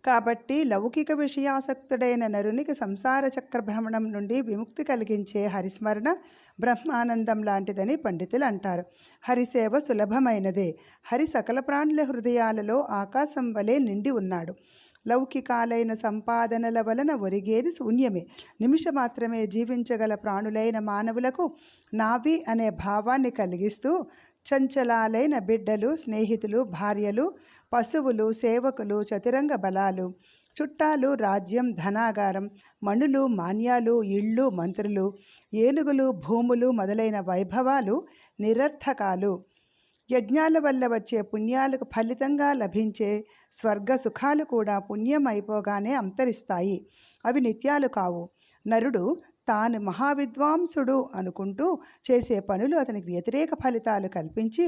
కాబట్టి లౌకిక విషయాసక్తుడైన నరునికి సంసార చక్రభ్రమణం నుండి విముక్తి కలిగించే హరిస్మరణ బ్రహ్మానందం లాంటిదని పండితులు అంటారు. హరిసేవ సులభమైనదే. హరి సకల ప్రాణుల హృదయాలలో ఆకాశం వలె నిండి ఉన్నాడు. లౌకికాలైన సంపాదనల వలన ఒరిగేది శూన్యమే. నిమిషమాత్రమే జీవించగల ప్రాణులైన మానవులకు నావి అనే భావాన్ని కలిగిస్తూ చంచలాలైన బిడ్డలు, స్నేహితులు, భార్యలు, పశువులు, సేవకులు, చతురంగ బలాలు, చుట్టాలు, రాజ్యం, ధనాగారం, మణులు, మాన్యాలు, ఇళ్ళు, మంత్రులు, ఏనుగులు, భూములు మొదలైన వైభవాలు నిరర్థకాలు. యజ్ఞాల వల్ల వచ్చే పుణ్యాలకు ఫలితంగా లభించే స్వర్గ సుఖాలు కూడా పుణ్యం అయిపోగానే అంతరిస్తాయి. అవి నిత్యాలు కావు. నరుడు తాను మహావిద్వాంసుడు అనుకుంటూ చేసే పనులు అతనికి వ్యతిరేక ఫలితాలు కల్పించి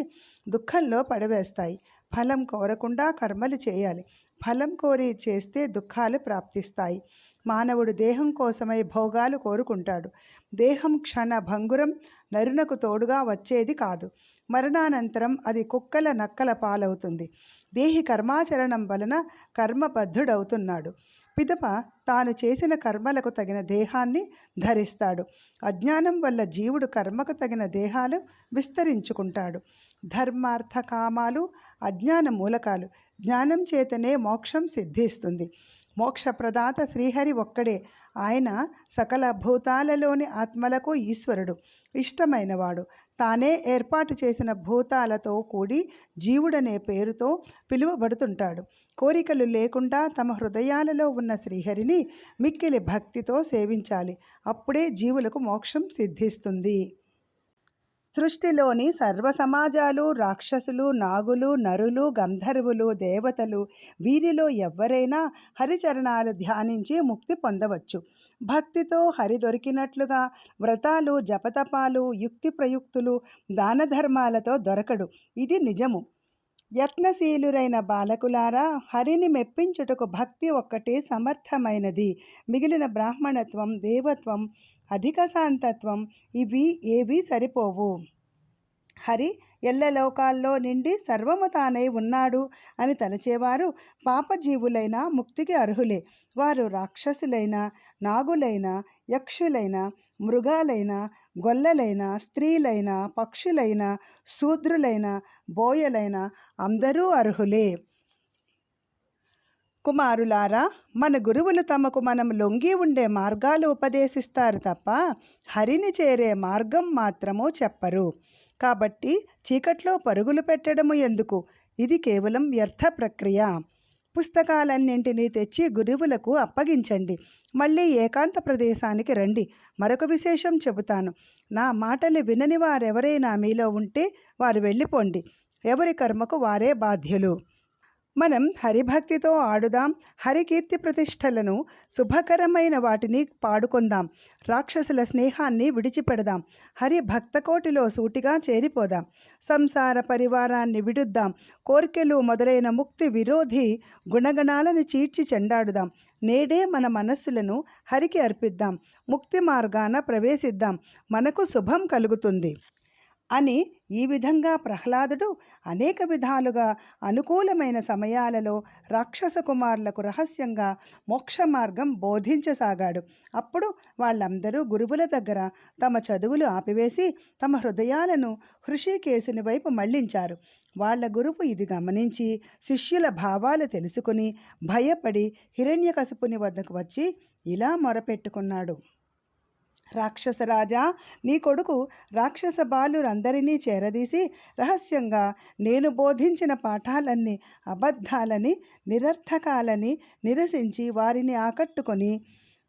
దుఃఖంలో పడవేస్తాయి. ఫలం కోరకుండా కర్మలు చేయాలి. ఫలం కోరి చేస్తే దుఃఖాలు ప్రాప్తిస్తాయి. మానవుడు దేహం కోసమై భోగాలు కోరుకుంటాడు. దేహం క్షణ భంగురం నరునకు తోడుగా వచ్చేది కాదు. మరణానంతరం అది కుక్కల నక్కల పాలవుతుంది. దేహి కర్మాచరణం వలన కర్మబద్ధుడవుతున్నాడు. పిదప తాను చేసిన కర్మలకు తగిన దేహాన్ని ధరిస్తాడు. అజ్ఞానం వల్ల జీవుడు కర్మకు తగిన దేహాలు విస్తరించుకుంటాడు. ధర్మార్థ కామాలు అజ్ఞాన మూలకాలు. జ్ఞానం చేతనే మోక్షం సిద్ధిస్తుంది. మోక్షప్రదాత శ్రీహరి ఒక్కడే. ఆయన సకల భూతాలలోని ఆత్మలకు ఈశ్వరుడు, ఇష్టమైనవాడు. తానే ఏర్పాటు చేసిన భూతాలతో కూడి జీవుడనే పేరుతో పిలువబడుతుంటాడు. కోరికలు లేకుండా తమ హృదయాలలో ఉన్న శ్రీహరిని మిక్కిలి భక్తితో సేవించాలి. అప్పుడే జీవులకు మోక్షం సిద్ధిస్తుంది. సృష్టిలోని సర్వ సమాజాలు, రాక్షసులు, నాగులు, నరులు, గంధర్వులు, దేవతలు, వీరిలో ఎవ్వరైనా హరిచరణాలు ధ్యానించి ముక్తి పొందవచ్చు. భక్తితో హరి దొరికినట్లుగా వ్రతాలు, జపతపాలు, యుక్తి ప్రయుక్తులు, దాన ధర్మాలతో దొరకడు. ఇది నిజము. యత్నశీలురైన బాలకులారా, హరిని మెప్పించుటకు భక్తి ఒక్కటే సమర్థమైనది. మిగిలిన బ్రాహ్మణత్వం, దేవత్వం, అధిక శాంతత్వం ఇవి ఏవీ సరిపోవు. హరి ఎల్లలోకాల్లో నిండి సర్వము తానై ఉన్నాడు అని తలచేవారు పాపజీవులైన ముక్తికి అర్హులే. వారు రాక్షసులైన, నాగులైన, యక్షులైన, మృగాలైన, గొల్లలైన, స్త్రీలైన, పక్షులైన, శూద్రులైన, బోయలైన అందరూ అర్హులే. కుమారులారా, మన గురువులు తమకు మనం లొంగి ఉండే మార్గాలు ఉపదేశిస్తారు తప్ప హరిని చేరే మార్గం మాత్రము చెప్పరు. కాబట్టి చీకట్లో పరుగులు పెట్టడము ఎందుకు? ఇది కేవలం వ్యర్థ ప్రక్రియ. పుస్తకాలన్నింటినీ తెచ్చి గురువులకు అప్పగించండి. మళ్ళీ ఏకాంత ప్రదేశానికి రండి. మరొక విశేషం చెబుతాను. నా మాటలు వినని వారెవరైనా మీలో ఉంటే వారు వెళ్ళిపోండి. ఎవరి కర్మకు వారే బాధ్యులు. మనం హరిభక్తితో ఆడుదాం. హరికీర్తి ప్రతిష్టలను, శుభకరమైన వాటిని పాడుకుందాం. రాక్షసుల స్నేహాన్ని విడిచిపెడదాం. హరి భక్తకోటిలో సూటిగా చేరిపోదాం. సంసార పరివారాన్ని విడుద్దాం. కోర్కెలు మొదలైన ముక్తి విరోధి గుణగణాలను చీడ్చి చెండాడుదాం. నేడే మన మనస్సులను హరికి అర్పిద్దాం. ముక్తి మార్గాన ప్రవేశిద్దాం. మనకు శుభం కలుగుతుంది అని ఈ విధంగా ప్రహ్లాదుడు అనేక విధాలుగా అనుకూలమైన సమయాలలో రాక్షస కుమారులకు రహస్యంగా మోక్ష మార్గం బోధించసాగాడు. అప్పుడు వాళ్ళందరూ గురువుల దగ్గర తమ చదువులు ఆపివేసి తమ హృదయాలను హృషికేశుని వైపు మళ్లించారు. వాళ్ళ గురువు ఇది గమనించి శిష్యుల భావాలు తెలుసుకుని భయపడి హిరణ్యకశిపుని వద్దకు వచ్చి ఇలా మొరపెట్టుకున్నాడు. రాక్షసరాజా, నీ కొడుకు రాక్షస బాలురందరినీ చేరదీసి రహస్యంగా నేను బోధించిన పాఠాలన్నీ అబద్ధాలని, నిరర్థకాలని నిరసించి వారిని ఆకట్టుకొని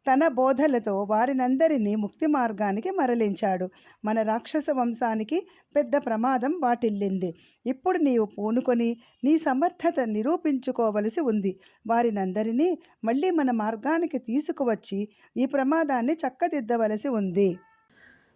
తన బోధలతో వారినందరినీ ముక్తి మార్గానికి మరలించాడు. మన రాక్షస వంశానికి పెద్ద ప్రమాదం వాటిల్లింది. ఇప్పుడు నీవు పూనుకొని నీ సమర్థత నిరూపించుకోవలసి ఉంది. వారినందరినీ మళ్ళీ మన మార్గానికి తీసుకువచ్చి ఈ ప్రమాదాన్ని చక్కదిద్దవలసి ఉంది.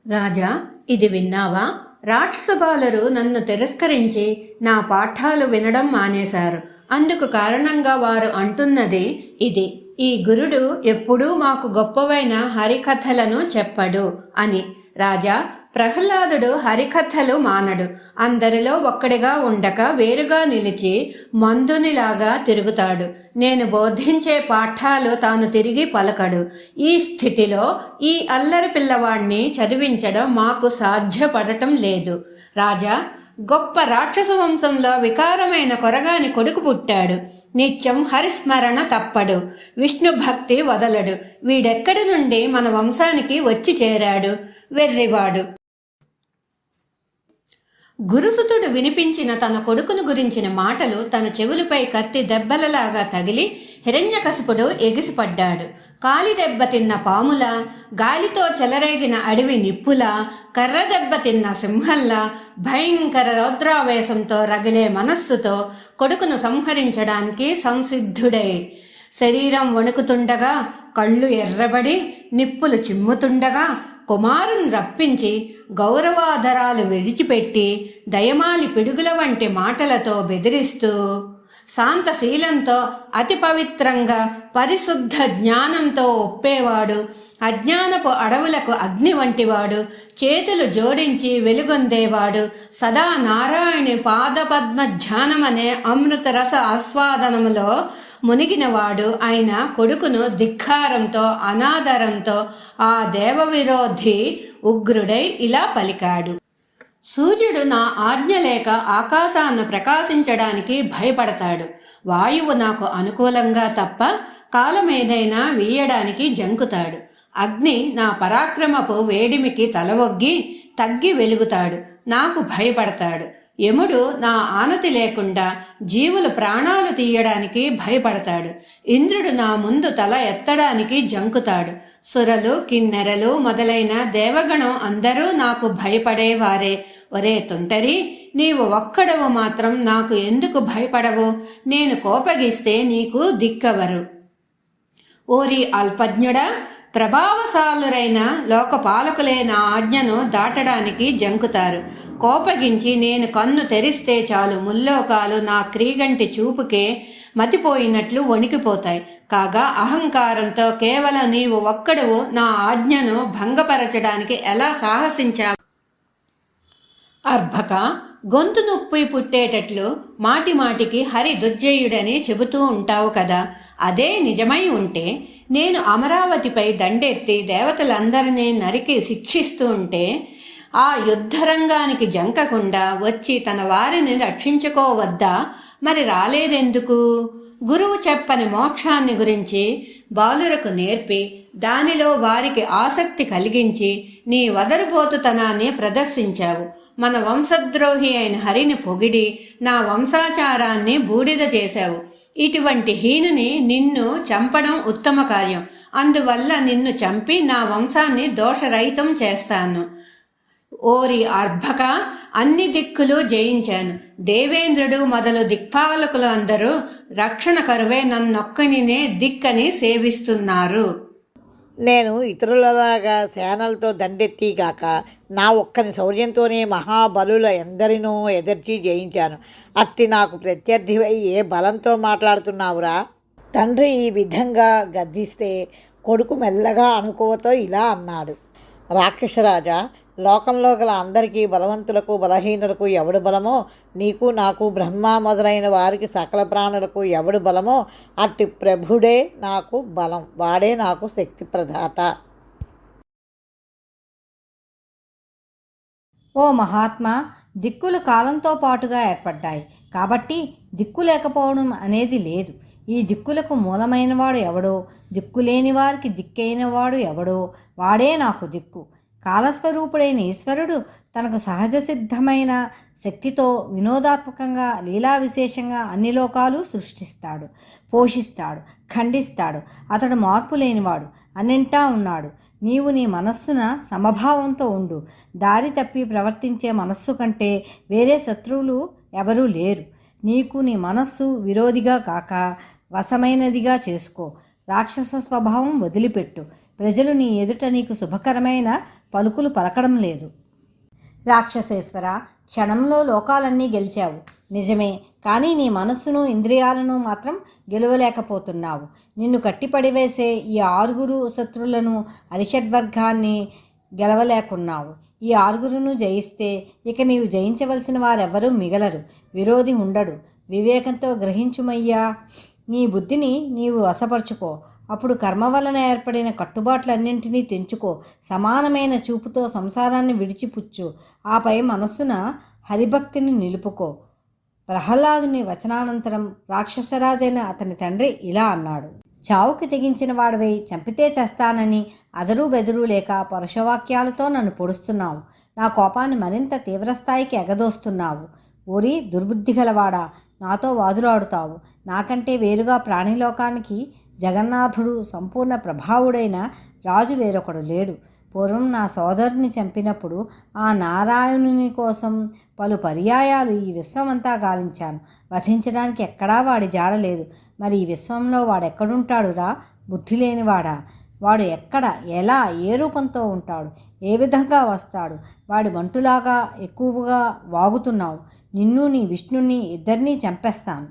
రాజా, ఇది విన్నావా? రాక్షస బాలరు నన్ను తిరస్కరించి నా పాఠాలు వినడం మానేశారు. అందుకు కారణంగా వారు అంటున్నది ఇది: ఈ గురుడు ఎప్పుడూ మాకు గొప్పవైన హరికథలను చెప్పడు అని. రాజా, ప్రహ్లాదుడు హరికథలు మానడు. అందరిలో ఒక్కడిగా ఉండక వేరుగా నిలిచి మందునిలాగా తిరుగుతాడు. నేను బోధించే పాఠాలు తాను తిరిగి పలకడు. ఈ స్థితిలో ఈ అల్లరి పిల్లవాణ్ణి చదివించడం మాకు సాధ్యపడటం లేదు. రాజా, గొప్ప రాక్షస వంశంలో వికారమైన కొరగాని కొడుకు పుట్టాడు. నిత్యం హరిస్మరణ తప్పడు, విష్ణు భక్తి వదలడు. వీడెక్కడి నుండి మన వంశానికి వచ్చి చేరాడు? వెర్రివాడు. గురుసుతుడు వినిపించిన తన కొడుకును గురించిన మాటలు తన చెవులపై కత్తి దెబ్బలలాగా తగిలి హిరణ్యకశిపుడు ఎగిసిపడ్డాడు. కాలి దెబ్బతిన్న పాములా, గాలితో చెలరేగిన అడవి నిప్పులా, కర్ర దెబ్బతిన్న సింహంలా భయంకర రౌద్రావేశంతో రగిలే మనస్సుతో కొడుకును సంహరించడానికి సంసిద్ధుడై, శరీరం వణుకుతుండగా, కళ్ళు ఎర్రబడి నిప్పులు చిమ్ముతుండగా కుమారుని రప్పించి గౌరవాధరాలు విడిచిపెట్టి దయమాలి పిడుగుల వంటి మాటలతో బెదిరిస్తూ, శాంతశీలంతో అతి పవిత్రంగా పరిశుద్ధ జ్ఞానంతో ఒప్పేవాడు, అజ్ఞానపు అడవులకు అగ్ని వంటివాడు, చేతులు జోడించి వెలుగొందేవాడు, సదా నారాయణి పాదపద్మ ధ్యానమనే అమృతరస ఆస్వాదనములో మునిగినవాడు ఆయన కొడుకును ధిక్కారంతో అనాదరంతో ఆ దేవవిరోధి ఉగ్రుడై ఇలా పలికాడు. సూర్యుడు నా ఆజ్ఞ లేక ఆకాశాన్ని ప్రకాశించడానికి భయపడతాడు. వాయువు నాకు అనుకూలంగా తప్ప కాలమేదైనా వీయడానికి జంకుతాడు. అగ్ని నా పరాక్రమపు వేడిమికి తలవొగ్గి తగ్గి వెలుగుతాడు, నాకు భయపడతాడు. యముడు నా ఆనతి లేకుండా జీవుల ప్రాణాలు తీయడానికి భయపడతాడు. ఇంద్రుడు నా ముందు తల ఎత్తడానికి జంకుతాడు. సురలు, కిన్నెరలు మొదలైన దేవగణం అందరూ నాకు భయపడేవారే. ఒరే తుంటరి, నీవు ఒక్కడవు మాత్రం నాకు ఎందుకు భయపడవు? నేను కోపగిస్తే నీకు దిక్కవరు. ఓరి అల్పజ్ఞుడా, ప్రభావశాలురైన లోకపాలకులే నా ఆజ్ఞను దాటడానికి జంకుతారు. కోపగించి నేను కన్ను తెరిస్తే చాలు ముల్లోకాలు నా క్రీగంటి చూపుకే మతిపోయినట్లు వణికిపోతాయి. కాగా అహంకారంతో కేవలం నీవు ఒక్కడవు నా ఆజ్ఞను భంగపరచడానికి ఎలా సాహసించావు? అర్భక, గొంతు నొప్పి పుట్టేటట్లు మాటి మాటికి హరి దుర్జయుడని చెబుతూ ఉంటావు కదా. అదే నిజమై ఉంటే నేను అమరావతిపై దండెత్తి దేవతలందరినీ నరికి శిక్షిస్తూ ఉంటే ఆ యుద్ధరంగానికి జంకకుండా వచ్చి తన వారిని రక్షించుకోవద్దా? మరి రాలేదెందుకు? గురువు చెప్పని మోక్షాన్ని గురించి బాలురకు నేర్పి దానిలో వారికి ఆసక్తి కలిగించి నీ వదరుబోతుతనాన్ని ప్రదర్శించావు. మన వంశద్రోహి అయిన హరిని పొగిడి నా వంశాచారాన్ని బూడిద చేశావు. ఇటువంటి హీనుని నిన్ను చంపడం ఉత్తమ కార్యం. అందువల్ల నిన్ను చంపి నా వంశాన్ని దోషరహితం చేస్తాను. ఓరి అర్భక, అన్ని దిక్కులు జయించాను. దేవేంద్రుడు మొదలు దిక్పాలకులు అందరూ రక్షణ కరువే నన్నొక్కనినే దిక్కని సేవిస్తున్నారు. నేను ఇతరులలాగా సేనలతో దండెత్తిగాక నా ఒక్కని శౌర్యంతోనే మహాబలుల ఎందరినో ఎదర్చి జయించాను. అట్టి నాకు ప్రత్యర్థివై ఏ బలంతో మాట్లాడుతున్నావురా? తండ్రి ఈ విధంగా గద్దిస్తే కొడుకు మెల్లగా అనుకోవతో ఇలా అన్నాడు. రాక్షసరాజా, లోకంలో గల అందరికీ బలవంతులకు బలహీనులకు ఎవడు బలమో, నీకు నాకు బ్రహ్మ మొదలైన వారికి సకల ప్రాణులకు ఎవడు బలమో అట్టి ప్రభుడే నాకు బలం. వాడే నాకు శక్తి ప్రదాత. ఓ మహాత్మా, దిక్కులు కాలంతో పాటుగా ఏర్పడ్డాయి కాబట్టి దిక్కు లేకపోవడం అనేది లేదు. ఈ దిక్కులకు మూలమైనవాడు ఎవడో, దిక్కులేని వారికి దిక్కైనవాడు ఎవడో వాడే నాకు దిక్కు. కాలస్వరూపుడైన ఈశ్వరుడు తనకు సహజ సిద్ధమైన శక్తితో వినోదాత్మకంగా లీలా విశేషంగా అన్ని లోకాలు సృష్టిస్తాడు, పోషిస్తాడు, ఖండిస్తాడు. అతడు మార్పు లేనివాడు, అన్నింటా ఉన్నాడు. నీవు నీ మనస్సున సమభావంతో ఉండు. దారి తప్పి ప్రవర్తించే మనస్సు కంటే వేరే శత్రువులు ఎవరూ లేరు. నీకు నీ మనస్సు విరోధిగా కాక వశమైనదిగా చేసుకో. రాక్షస స్వభావం వదిలిపెట్టు. ప్రజలు నీ ఎదుట నీకు శుభకరమైన పలుకులు పలకడం లేదు. రాక్షసేశ్వర, క్షణంలో లోకాలన్నీ గెలిచావు నిజమే, కానీ నీ మనస్సును ఇంద్రియాలను మాత్రం గెలవలేకపోతున్నావు. నిన్ను కట్టిపడివేసే ఈ 6 శత్రులను అరిషడ్వర్గాన్ని గెలవలేకున్నావు. ఈ ఆరుగురును జయిస్తే ఇక నీవు జయించవలసిన వారెవ్వరూ మిగలరు, విరోధి ఉండడు. వివేకంతో గ్రహించుమయ్యా. నీ బుద్ధిని నీవు వశపరుచుకో. అప్పుడు కర్మ వలన ఏర్పడిన కట్టుబాట్లన్నింటినీ తెంచుకో. సమానమైన చూపుతో సంసారాన్ని విడిచిపుచ్చు. ఆపై మనస్సున హరిభక్తిని నిలుపుకో. ప్రహ్లాదుని వచనానంతరం రాక్షసరాజైన అతని తండ్రి ఇలా అన్నాడు. చావుకి తెగించిన వాడివై చంపితే చేస్తానని అదరు బెదరు లేక పరుషవాక్యాలతో నన్ను పొడుస్తున్నావు. నా కోపాన్ని మరింత తీవ్రస్థాయికి ఎగదోస్తున్నావు. ఊరి దుర్బుద్ధి గలవాడా, నాతో వాదులాడుతావు. నాకంటే వేరుగా ప్రాణిలోకానికి జగన్నాథుడు సంపూర్ణ ప్రభావుడైన రాజు వేరొకడు లేడు. పూర్వం నా సోదరుని చంపినప్పుడు ఆ నారాయణుని కోసం పలు పర్యాయాలు ఈ విశ్వమంతా గాలించాను. వధించడానికి ఎక్కడా వాడి జాడలేదు. మరి ఈ విశ్వంలో వాడెక్కడుంటాడురా? బుద్ధి లేనివాడా? వాడు ఎక్కడ, ఎలా, ఏ రూపంతో ఉంటాడు? ఏ విధంగా వస్తాడు? వాడి వంటులాగా ఎక్కువగా వాగుతున్నావు. నిన్ను నీ విష్ణుని ఇద్దరినీ చంపేస్తాను.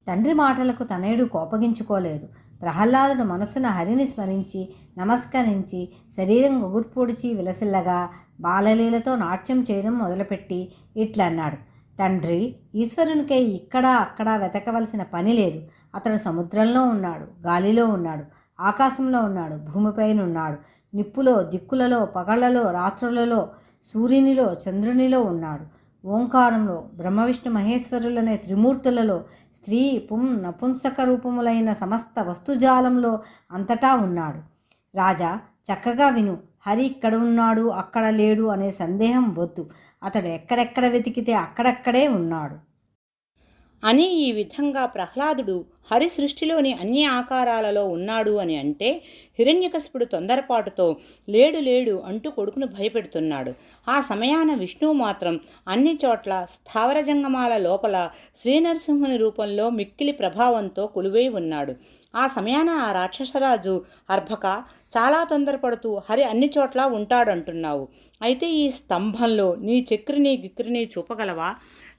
తండ్రి మాటలకు తనయుడు కోపగించుకోలేదు. ప్రహ్లాదుడు మనస్సున హరిని స్మరించి నమస్కరించి శరీరం గుగుర్పొడిచి విలసిల్లగా బాలలీలతో నాట్యం చేయడం మొదలుపెట్టి ఇట్లన్నాడు. తండ్రి, ఈశ్వరునికై ఇక్కడా అక్కడా వెతకవలసిన పని లేదు. అతడు సముద్రంలో ఉన్నాడు, గాలిలో ఉన్నాడు, ఆకాశంలో ఉన్నాడు, భూమిపైన ఉన్నాడు, నిప్పులో, దిక్కులలో, పగళ్లలో, రాత్రులలో, సూర్యునిలో, చంద్రునిలో ఉన్నాడు, ఓంకారంలో, బ్రహ్మవిష్ణు మహేశ్వరులనే త్రిమూర్తులలో, స్త్రీ పుం నపుంసక రూపములైన సమస్త వస్తుజాలంలో అంతటా ఉన్నాడు. రాజా, చక్కగా విను. హరి ఇక్కడ ఉన్నాడు, అక్కడ లేడు అనే సందేహం వద్దు. అతడు ఎక్కడెక్కడ వెతికితే అక్కడక్కడే ఉన్నాడు అని ఈ విధంగా ప్రహ్లాదుడు హరి సృష్టిలోని అన్ని ఆకారాలలో ఉన్నాడు అని అంటే హిరణ్యకశిపుడు తొందరపాటుతో లేడు లేడు అంటూ కొడుకును భయపెడుతున్నాడు. ఆ సమయాన విష్ణువు మాత్రం అన్ని చోట్ల స్థావర జంగమాల లోపల శ్రీనరసింహుని రూపంలో మిక్కిలి ప్రభావంతో కొలువై ఉన్నాడు. ఆ సమయాన ఆ రాక్షసరాజు అర్భక, చాలా తొందరపడుతూ హరి అన్ని చోట్ల ఉంటాడంటున్నావు. అయితే ఈ స్తంభంలో నీ చక్రిని గిక్రిని చూపగలవా?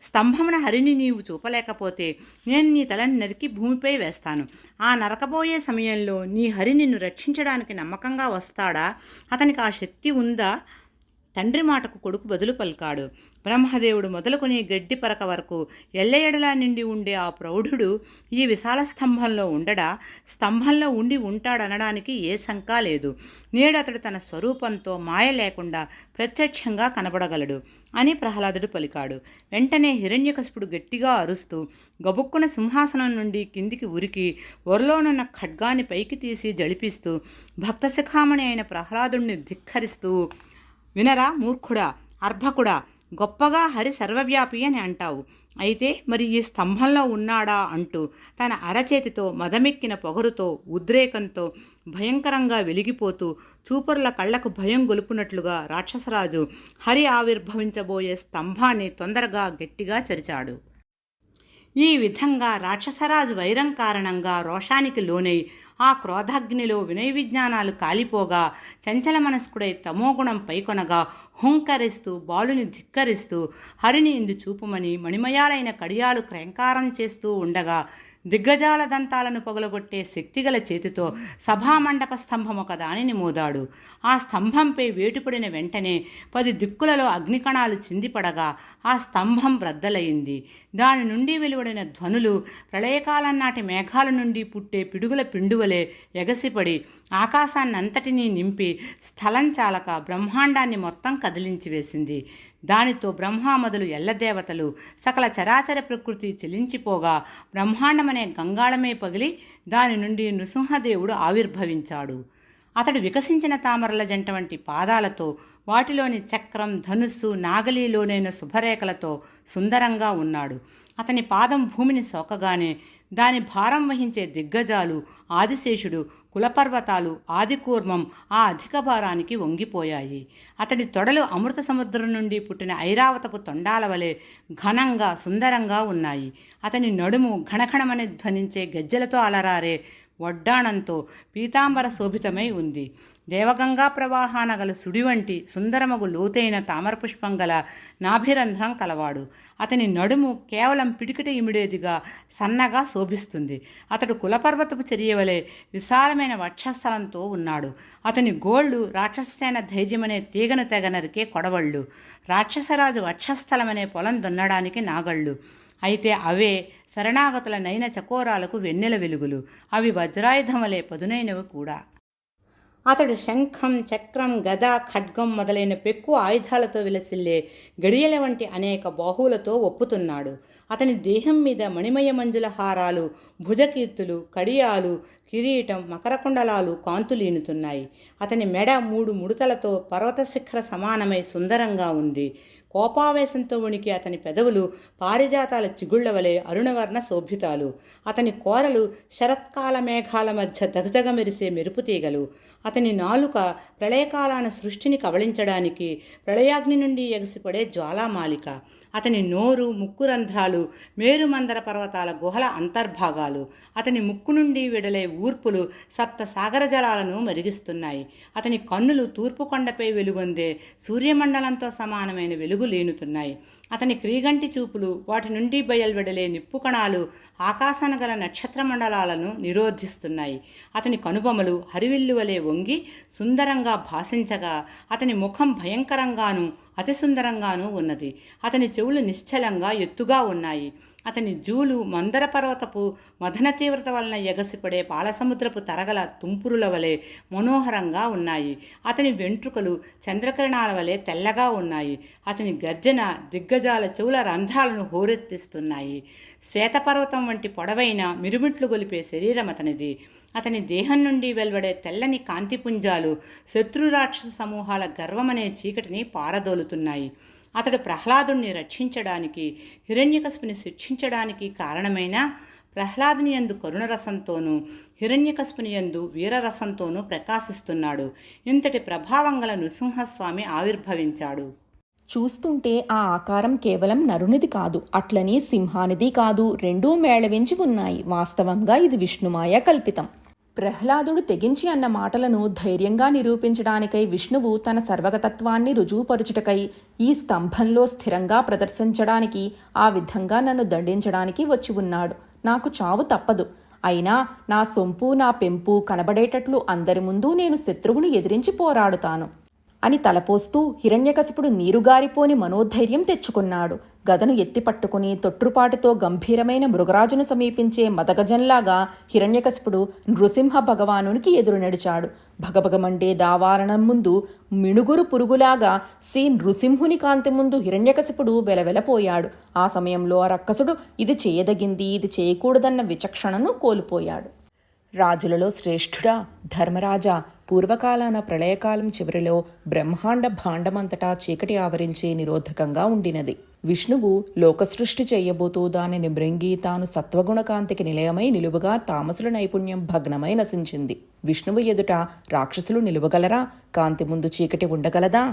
స్తంభమున హరిని నీవు చూపలేకపోతే నేను నీ తలని నరికి భూమిపై వేస్తాను. ఆ నరకబోయే సమయంలో నీ హరి నిన్ను రక్షించడానికి నమ్మకంగా వస్తాడా? అతనికి ఆ శక్తి ఉందా? తండ్రి మాటకు కొడుకు బదులు పలికాడు. బ్రహ్మదేవుడు మొదలుకొని గడ్డి పరక వరకు ఎల్లెయడలా నిండి ఉండే ఆ ప్రౌఢుడు ఈ విశాల స్తంభంలో ఉండడా? స్తంభంలో ఉండి ఉంటాడనడానికి ఏ శంకా లేదు. నేడు అతడు తన స్వరూపంతో మాయ లేకుండా ప్రత్యక్షంగా కనబడగలడు అని ప్రహ్లాదుడు పలికాడు. వెంటనే హిరణ్యకశిపుడు గట్టిగా అరుస్తూ గబుక్కున సింహాసనం నుండి కిందికి ఉరికి ఒరలోనున్న ఖడ్గాన్ని పైకి తీసి జడిపిస్తూ భక్తశిఖామణి అయిన ప్రహ్లాదుడిని ధిక్కరిస్తూ, వినరా మూర్ఖుడా, అర్భకుడా, గొప్పగా హరి సర్వవ్యాపి అని అంటావు. అయితే మరి ఈ స్తంభంలో ఉన్నాడా అంటూ తన అరచేతితో మదమెక్కిన పొగరుతో ఉద్రేకంతో భయంకరంగా వెలిగిపోతూ చూపరుల కళ్లకు భయం గొలుపునట్లుగా రాక్షసరాజు హరి ఆవిర్భవించబోయే స్తంభాన్ని తొందరగా గట్టిగా చరిచాడు. ఈ విధంగా రాక్షసరాజు వైరం కారణంగా రోషానికి లోనై ఆ క్రోధాగ్నిలో వినయ విజ్ఞానాలు కాలిపోగా చంచల మనస్కుడై తమోగుణం పైకొనగా హుంకరిస్తూ బాలుని ధిక్కరిస్తూ హరిని ఇందు చూపుమని మణిమయాలైన కడియాలు క్రైంకారం చేస్తూ ఉండగా దిగ్గజాల దంతాలను పగులగొట్టే శక్తిగల చేతితో సభామండప స్తంభం ఒక దానిని మోదాడు. ఆ స్తంభంపై వేటుపడిన వెంటనే 10 దిక్కులలో అగ్నికణాలు చిందిపడగా ఆ స్తంభం బ్రద్దలయింది. దాని నుండి వెలువడిన ధ్వనులు ప్రళయకాలం నాటి మేఘాల నుండి పుట్టే పిడుగుల పిండువలే ఎగసిపడి ఆకాశాన్నంతటినీ నింపి స్థలం చాలక బ్రహ్మాండాన్ని మొత్తం కదిలించి వేసింది. దానితో బ్రహ్మ మొదలు ఎల్లదేవతలు సకల చరాచర ప్రకృతి చెలించిపోగా బ్రహ్మాండమనే గంగాళమే పగిలి దాని నుండి నృసింహదేవుడు ఆవిర్భవించాడు. అతడు వికసించిన తామరల జంట వంటి పాదాలతో వాటిలోని చక్రం, ధనుస్సు, నాగలిలోనైన శుభరేఖలతో సుందరంగా ఉన్నాడు. అతని పాదం భూమిని సోకగానే దాని భారం వహించే దిగ్గజాలు, ఆదిశేషుడు, కులపర్వతాలు, ఆదికూర్మం ఆ అధిక భారానికి వంగిపోయాయి. అతడి తొడలు అమృత సముద్రం నుండి పుట్టిన ఐరావతపు తొండాల వలె ఘనంగా సుందరంగా ఉన్నాయి. అతని నడుము ఘణఘణమని ధ్వనించే గజ్జలతో అలరారే వడ్డాణంతో పీతాంబర శోభితమై ఉంది. దేవగంగా ప్రవాహాన గల సుడి వంటి సుందరమగు లోతైన తామరపుష్పం గల నాభిరంధ్రం కలవాడు. అతని నడుము కేవలం పిడికిట ఇమిడేదిగా సన్నగా శోభిస్తుంది. అతడు కులపర్వతపు చర్యవలే విశాలమైన వక్షస్థలంతో ఉన్నాడు. అతని గోళ్ళు రాక్షసేన ధైర్యమనే తీగను తెగ నరికే కొడవళ్ళు, రాక్షసరాజు వక్షస్థలమనే పొలం దున్నడానికి నాగళ్ళు. అయితే అవే శరణాగతుల నైన చకోరాలకు వెన్నెల వెలుగులు. అవి వజ్రాయుధమలే పదునైనవి కూడా. అతడు శంఖం, చక్రం, గద, ఖడ్గం మొదలైన పెక్కు ఆయుధాలతో విలసిల్లే గడియల వంటి అనేక బాహువులతో ఒప్పుతున్నాడు. అతని దేహం మీద మణిమయ మంజుల హారాలు, భుజకీర్తులు, కడియాలు, కిరీటం, మకరకుండలాలు కాంతులీనుతున్నాయి. అతని మెడ 3 ముడతలతో పర్వత శిఖర సమానమై సుందరంగా ఉంది. కోపావేశంతో వణికి అతని పెదవులు పారిజాతాల చిగుళ్ల వలె అరుణవర్ణ శోభితాలు. అతని కోరలు శరత్కాల మేఘాల మధ్య దగదగ మెరిసే మెరుపుతీగలు. అతని నాలుక ప్రళయకాలాన సృష్టిని కబళించడానికి ప్రళయాగ్ని నుండి ఎగసిపడే జ్వాలామాలిక. అతని నోరు, ముక్కు రంధ్రాలు మేరుమందర పర్వతాల గుహల అంతర్భాగాలు. అతని ముక్కు నుండి విడలే ఊర్పులు సప్త సాగర జలాలను మరిగిస్తున్నాయి. అతని కన్నులు తూర్పు కొండపై వెలుగొందే సూర్యమండలంతో సమానమైన వెలుగు లేనుతున్నాయి. అతని క్రీగంటి చూపులు, వాటి నుండి బయల్వెడలే నిప్పు కణాలు ఆకాశాన గల నక్షత్ర మండలాలను నిరోధిస్తున్నాయి. అతని కనుబొమలు హరివిల్లు వలె వంగి సుందరంగా భాసించగా అతని ముఖం భయంకరంగానూ అతి సుందరంగానూ ఉన్నది. అతని చెవులు నిశ్చలంగా ఎత్తుగా ఉన్నాయి. అతని జూలు మందర పర్వతపు మదన తీవ్రత వలన ఎగసిపడే పాలసముద్రపు తరగల తుంపురుల వలె మనోహరంగా ఉన్నాయి. అతని వెంట్రుకలు చంద్రకిరణాల వలె తెల్లగా ఉన్నాయి. అతని గర్జన దిగ్గజాల చెవుల రంధ్రాలను హోరెత్తిస్తున్నాయి. శ్వేతపర్వతం వంటి పొడవైన మిరుమిట్లు గొలిపే శరీరం అతనిది. అతని దేహం నుండి వెలువడే తెల్లని కాంతిపుంజాలు శత్రురాక్షస సమూహాల గర్వమనే చీకటిని పారదోలుతున్నాయి. అతడు ప్రహ్లాదుణ్ణి రక్షించడానికి, హిరణ్యకశిపుని శిక్షించడానికి కారణమైన ప్రహ్లాదుని యందు కరుణరసంతోనూ హిరణ్యకశిపుని యందు వీరరసంతోనూ ప్రకాశిస్తున్నాడు. ఇంతటి ప్రభావం గల నృసింహస్వామి ఆవిర్భవించాడు. చూస్తుంటే ఆ ఆకారం కేవలం నరునిది కాదు, అట్లని సింహానిది కాదు. రెండూ మేళవించి ఉన్నాయి. వాస్తవంగా ఇది విష్ణుమాయ కల్పితం. ప్రహ్లాదుడు తెగించి అన్న మాటలను ధైర్యంగా నిరూపించడానికై విష్ణువు తన సర్వగతత్వాన్ని రుజువుపరుచుటకై ఈ స్తంభంలో స్థిరంగా ప్రదర్శించడానికి, ఆ విధంగా నన్ను దండించడానికి వచ్చి ఉన్నాడు. నాకు చావు తప్పదు. అయినా నా సొంపు, నా పెంపు కనబడేటట్లు అందరి ముందు నేను శత్రువును ఎదిరించి పోరాడుతాను అని తలపోస్తూ హిరణ్యకశిపుడు నీరుగారిపోని మనోధైర్యం తెచ్చుకున్నాడు. గదను ఎత్తిపట్టుకుని తొట్రుపాటుతో గంభీరమైన మృగరాజును సమీపించే మదగజంలాగా హిరణ్యకశిపుడు నృసింహ భగవానునికి ఎదురు నడిచాడు. భగభగమండే దావారణం ముందు మిణుగురు పురుగులాగా నృసింహుని కాంతి ముందు హిరణ్యకశిపుడు వెలవెలపోయాడు. ఆ సమయంలో ఆ రక్కసుడు ఇది చేయదగింది, ఇది చేయకూడదన్న విచక్షణను కోల్పోయాడు. రాజులలో శ్రేష్ఠుడా ధర్మరాజా, పూర్వకాలాన ప్రళయకాలం చివరిలో బ్రహ్మాండ భాండమంతటా చీకటి ఆవరించే నిరోధకంగా ఉండినది. విష్ణువు లోకసృష్టి చేయబోతూ దానిని మృంగి తాను సత్వగుణకాంతికి నిలయమై నిలువుగా తామసుల నైపుణ్యం భగ్నమై నశించింది. విష్ణువు ఎదుట రాక్షసులు నిలువగలరా? కాంతి ముందు చీకటి ఉండగలదా?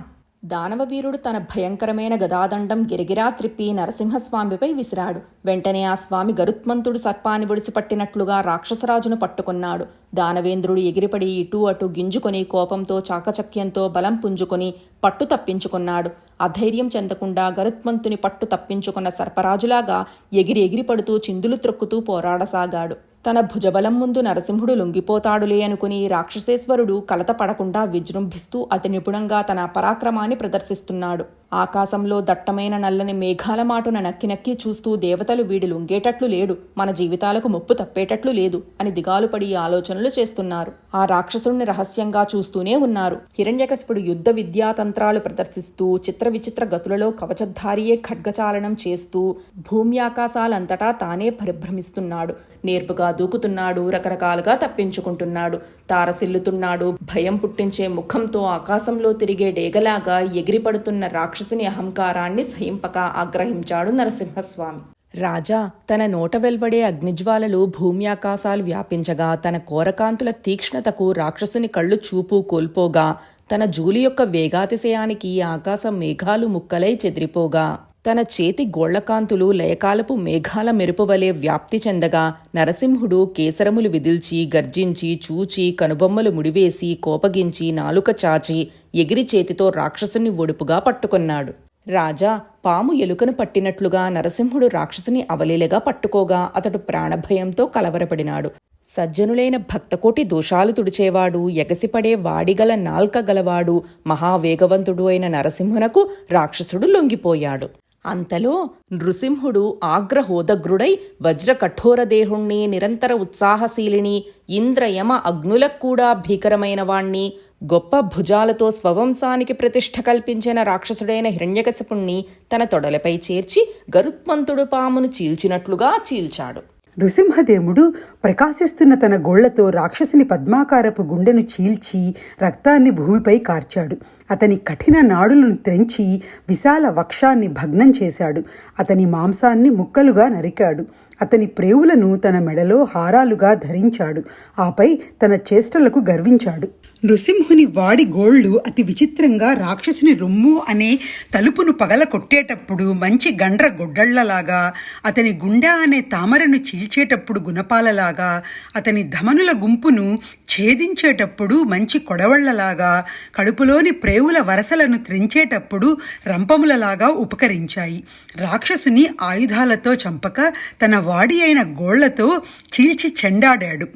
దానవవీరుడు తన భయంకరమైన గదాదండం గిరిగిరా త్రిప్పి నరసింహస్వామిపై విసిరాడు. వెంటనే ఆ స్వామి గరుత్మంతుడు సర్పాన్ని ఒడిసి పట్టినట్లుగా రాక్షసరాజును పట్టుకున్నాడు. దానవేంద్రుడు ఎగిరిపడి ఇటూ అటు గింజుకొని కోపంతో చాకచక్యంతో బలం పుంజుకొని పట్టు తప్పించుకున్నాడు. అధైర్యం చెందకుండా గరుత్మంతుని పట్టు తప్పించుకున్న సర్పరాజులాగా ఎగిరి పడుతూ చిందులు త్రొక్కుతూ పోరాడసాగాడు. తన భుజబలం ముందు నరసింహుడు లొంగిపోతాడులే అనుకుని రాక్షసేశ్వరుడు కలత పడకుండా విజృంభిస్తూ అతి నిపుణంగా తన పరాక్రమాన్ని ప్రదర్శిస్తున్నాడు. ఆకాశంలో దట్టమైన నల్లని మేఘాల మాటున నక్కి నక్కి చూస్తూ దేవతలు వీడు లొంగేటట్లు లేడు, మన జీవితాలకు ముప్పు తప్పేటట్లు లేదు అని దిగాలుపడి ఆలోచనలు చేస్తున్నారు. ఆ రాక్షసుణ్ణి రహస్యంగా చూస్తూనే ఉన్నారు. హిరణ్యకశిపుడు యుద్ధ విద్యాతంత్రాలు ప్రదర్శిస్తూ చిత్ర విచిత్ర గతులలో కవచధారియే ఖడ్గచాలనం చేస్తూ భూమి ఆకాశాలంతటా తానే పరిభ్రమిస్తున్నాడు. నేర్పుగా దూకుతున్నాడు, రకరకాలుగా తప్పించుకుంటున్నాడు, తారసిల్లుతున్నాడు. భయం పుట్టించే ముఖంతో ఆకాశంలో తిరిగే డేగలాగా ఎగిరిపడుతున్న రాక్షసుని అహంకారాన్ని సహింపక ఆగ్రహించాడు నరసింహస్వామి. రాజా, తన నోట వెల్వడే అగ్నిజ్వాలలు భూమి ఆకాశాలు వ్యాపించగా తన కోరకాంతుల తీక్ష్ణతకు రాక్షసుని కళ్ళు చూపు కోల్పోగా తన జూలి యొక్క వేగాతిశయానికి ఆకాశం మేఘాలు ముక్కలై చెదిరిపోగా తన చేతి గోళ్లకాంతులు లయకాలపు మేఘాల మెరుపువలే వ్యాప్తి చెందగా నరసింహుడు కేసరములు విదిల్చి గర్జించి చూచి కనుబొమ్మలు ముడివేసి కోపగించి నాలుక చాచి ఎగిరి చేతితో రాక్షసుని ఒడుపుగా పట్టుకున్నాడు. రాజా, పాము ఎలుకను పట్టినట్లుగా నరసింహుడు రాక్షసుని అవలీలగా పట్టుకోగా అతడు ప్రాణభయంతో కలవరపడినాడు. సజ్జనులైన భక్తకోటి దోషాలు తుడిచేవాడు, ఎగసిపడే వాడిగల నాల్క గలవాడు, మహావేగవంతుడు అయిన నరసింహునకు రాక్షసుడు లొంగిపోయాడు. అంతలో నృసింహుడు ఆగ్రహోదగ్రుడై వజ్ర కఠోరదేహుణ్ణి, నిరంతర ఉత్సాహశీలిని, ఇంద్రయమ అగ్నులకు కూడా భీకరమైన వాణ్ణి, గొప్ప భుజాలతో స్వవంశానికి ప్రతిష్ఠ కల్పించిన రాక్షసుడైన హిరణ్యకశిపుణ్ణి తన తొడలపై చేర్చి గరుత్మంతుడు పామును చీల్చినట్లుగా చీల్చాడు. నృసింహదేవుడు ప్రకాశిస్తున్న తన గోళ్లతో రాక్షసుని పద్మాకారపు గుండెను చీల్చి రక్తాన్ని భూమిపై కార్చాడు. అతని కఠిన నాడులను త్రెంచి విశాల వక్షాన్ని భగ్నం చేశాడు. అతని మాంసాన్ని ముక్కలుగా నరికాడు. అతని ప్రేవులను తన మెడలో హారాలుగా ధరించాడు. ఆపై తన చేష్టలకు గర్వించాడు. నృసింహుని వాడి గోళ్లు అతి విచిత్రంగా రాక్షసుని రొమ్ము అనే తలుపును పగల కొట్టేటప్పుడు మంచి గండ్ర గొడ్డళ్లలాగా, అతని గుండె అనే తామరను చీల్చేటప్పుడు గుణపాలలాగా, అతని ధమనుల గుంపును ఛేదించేటప్పుడు మంచి కొడవళ్లలాగా, కడుపులోని ప్రేవుల వరసలను త్రెంచేటప్పుడు రంపములలాగా ఉపకరించాయి. రాక్షసుని ఆయుధాలతో చంపక తన వాడి అయిన గోళ్లతో చీల్చి చెండాడాడు.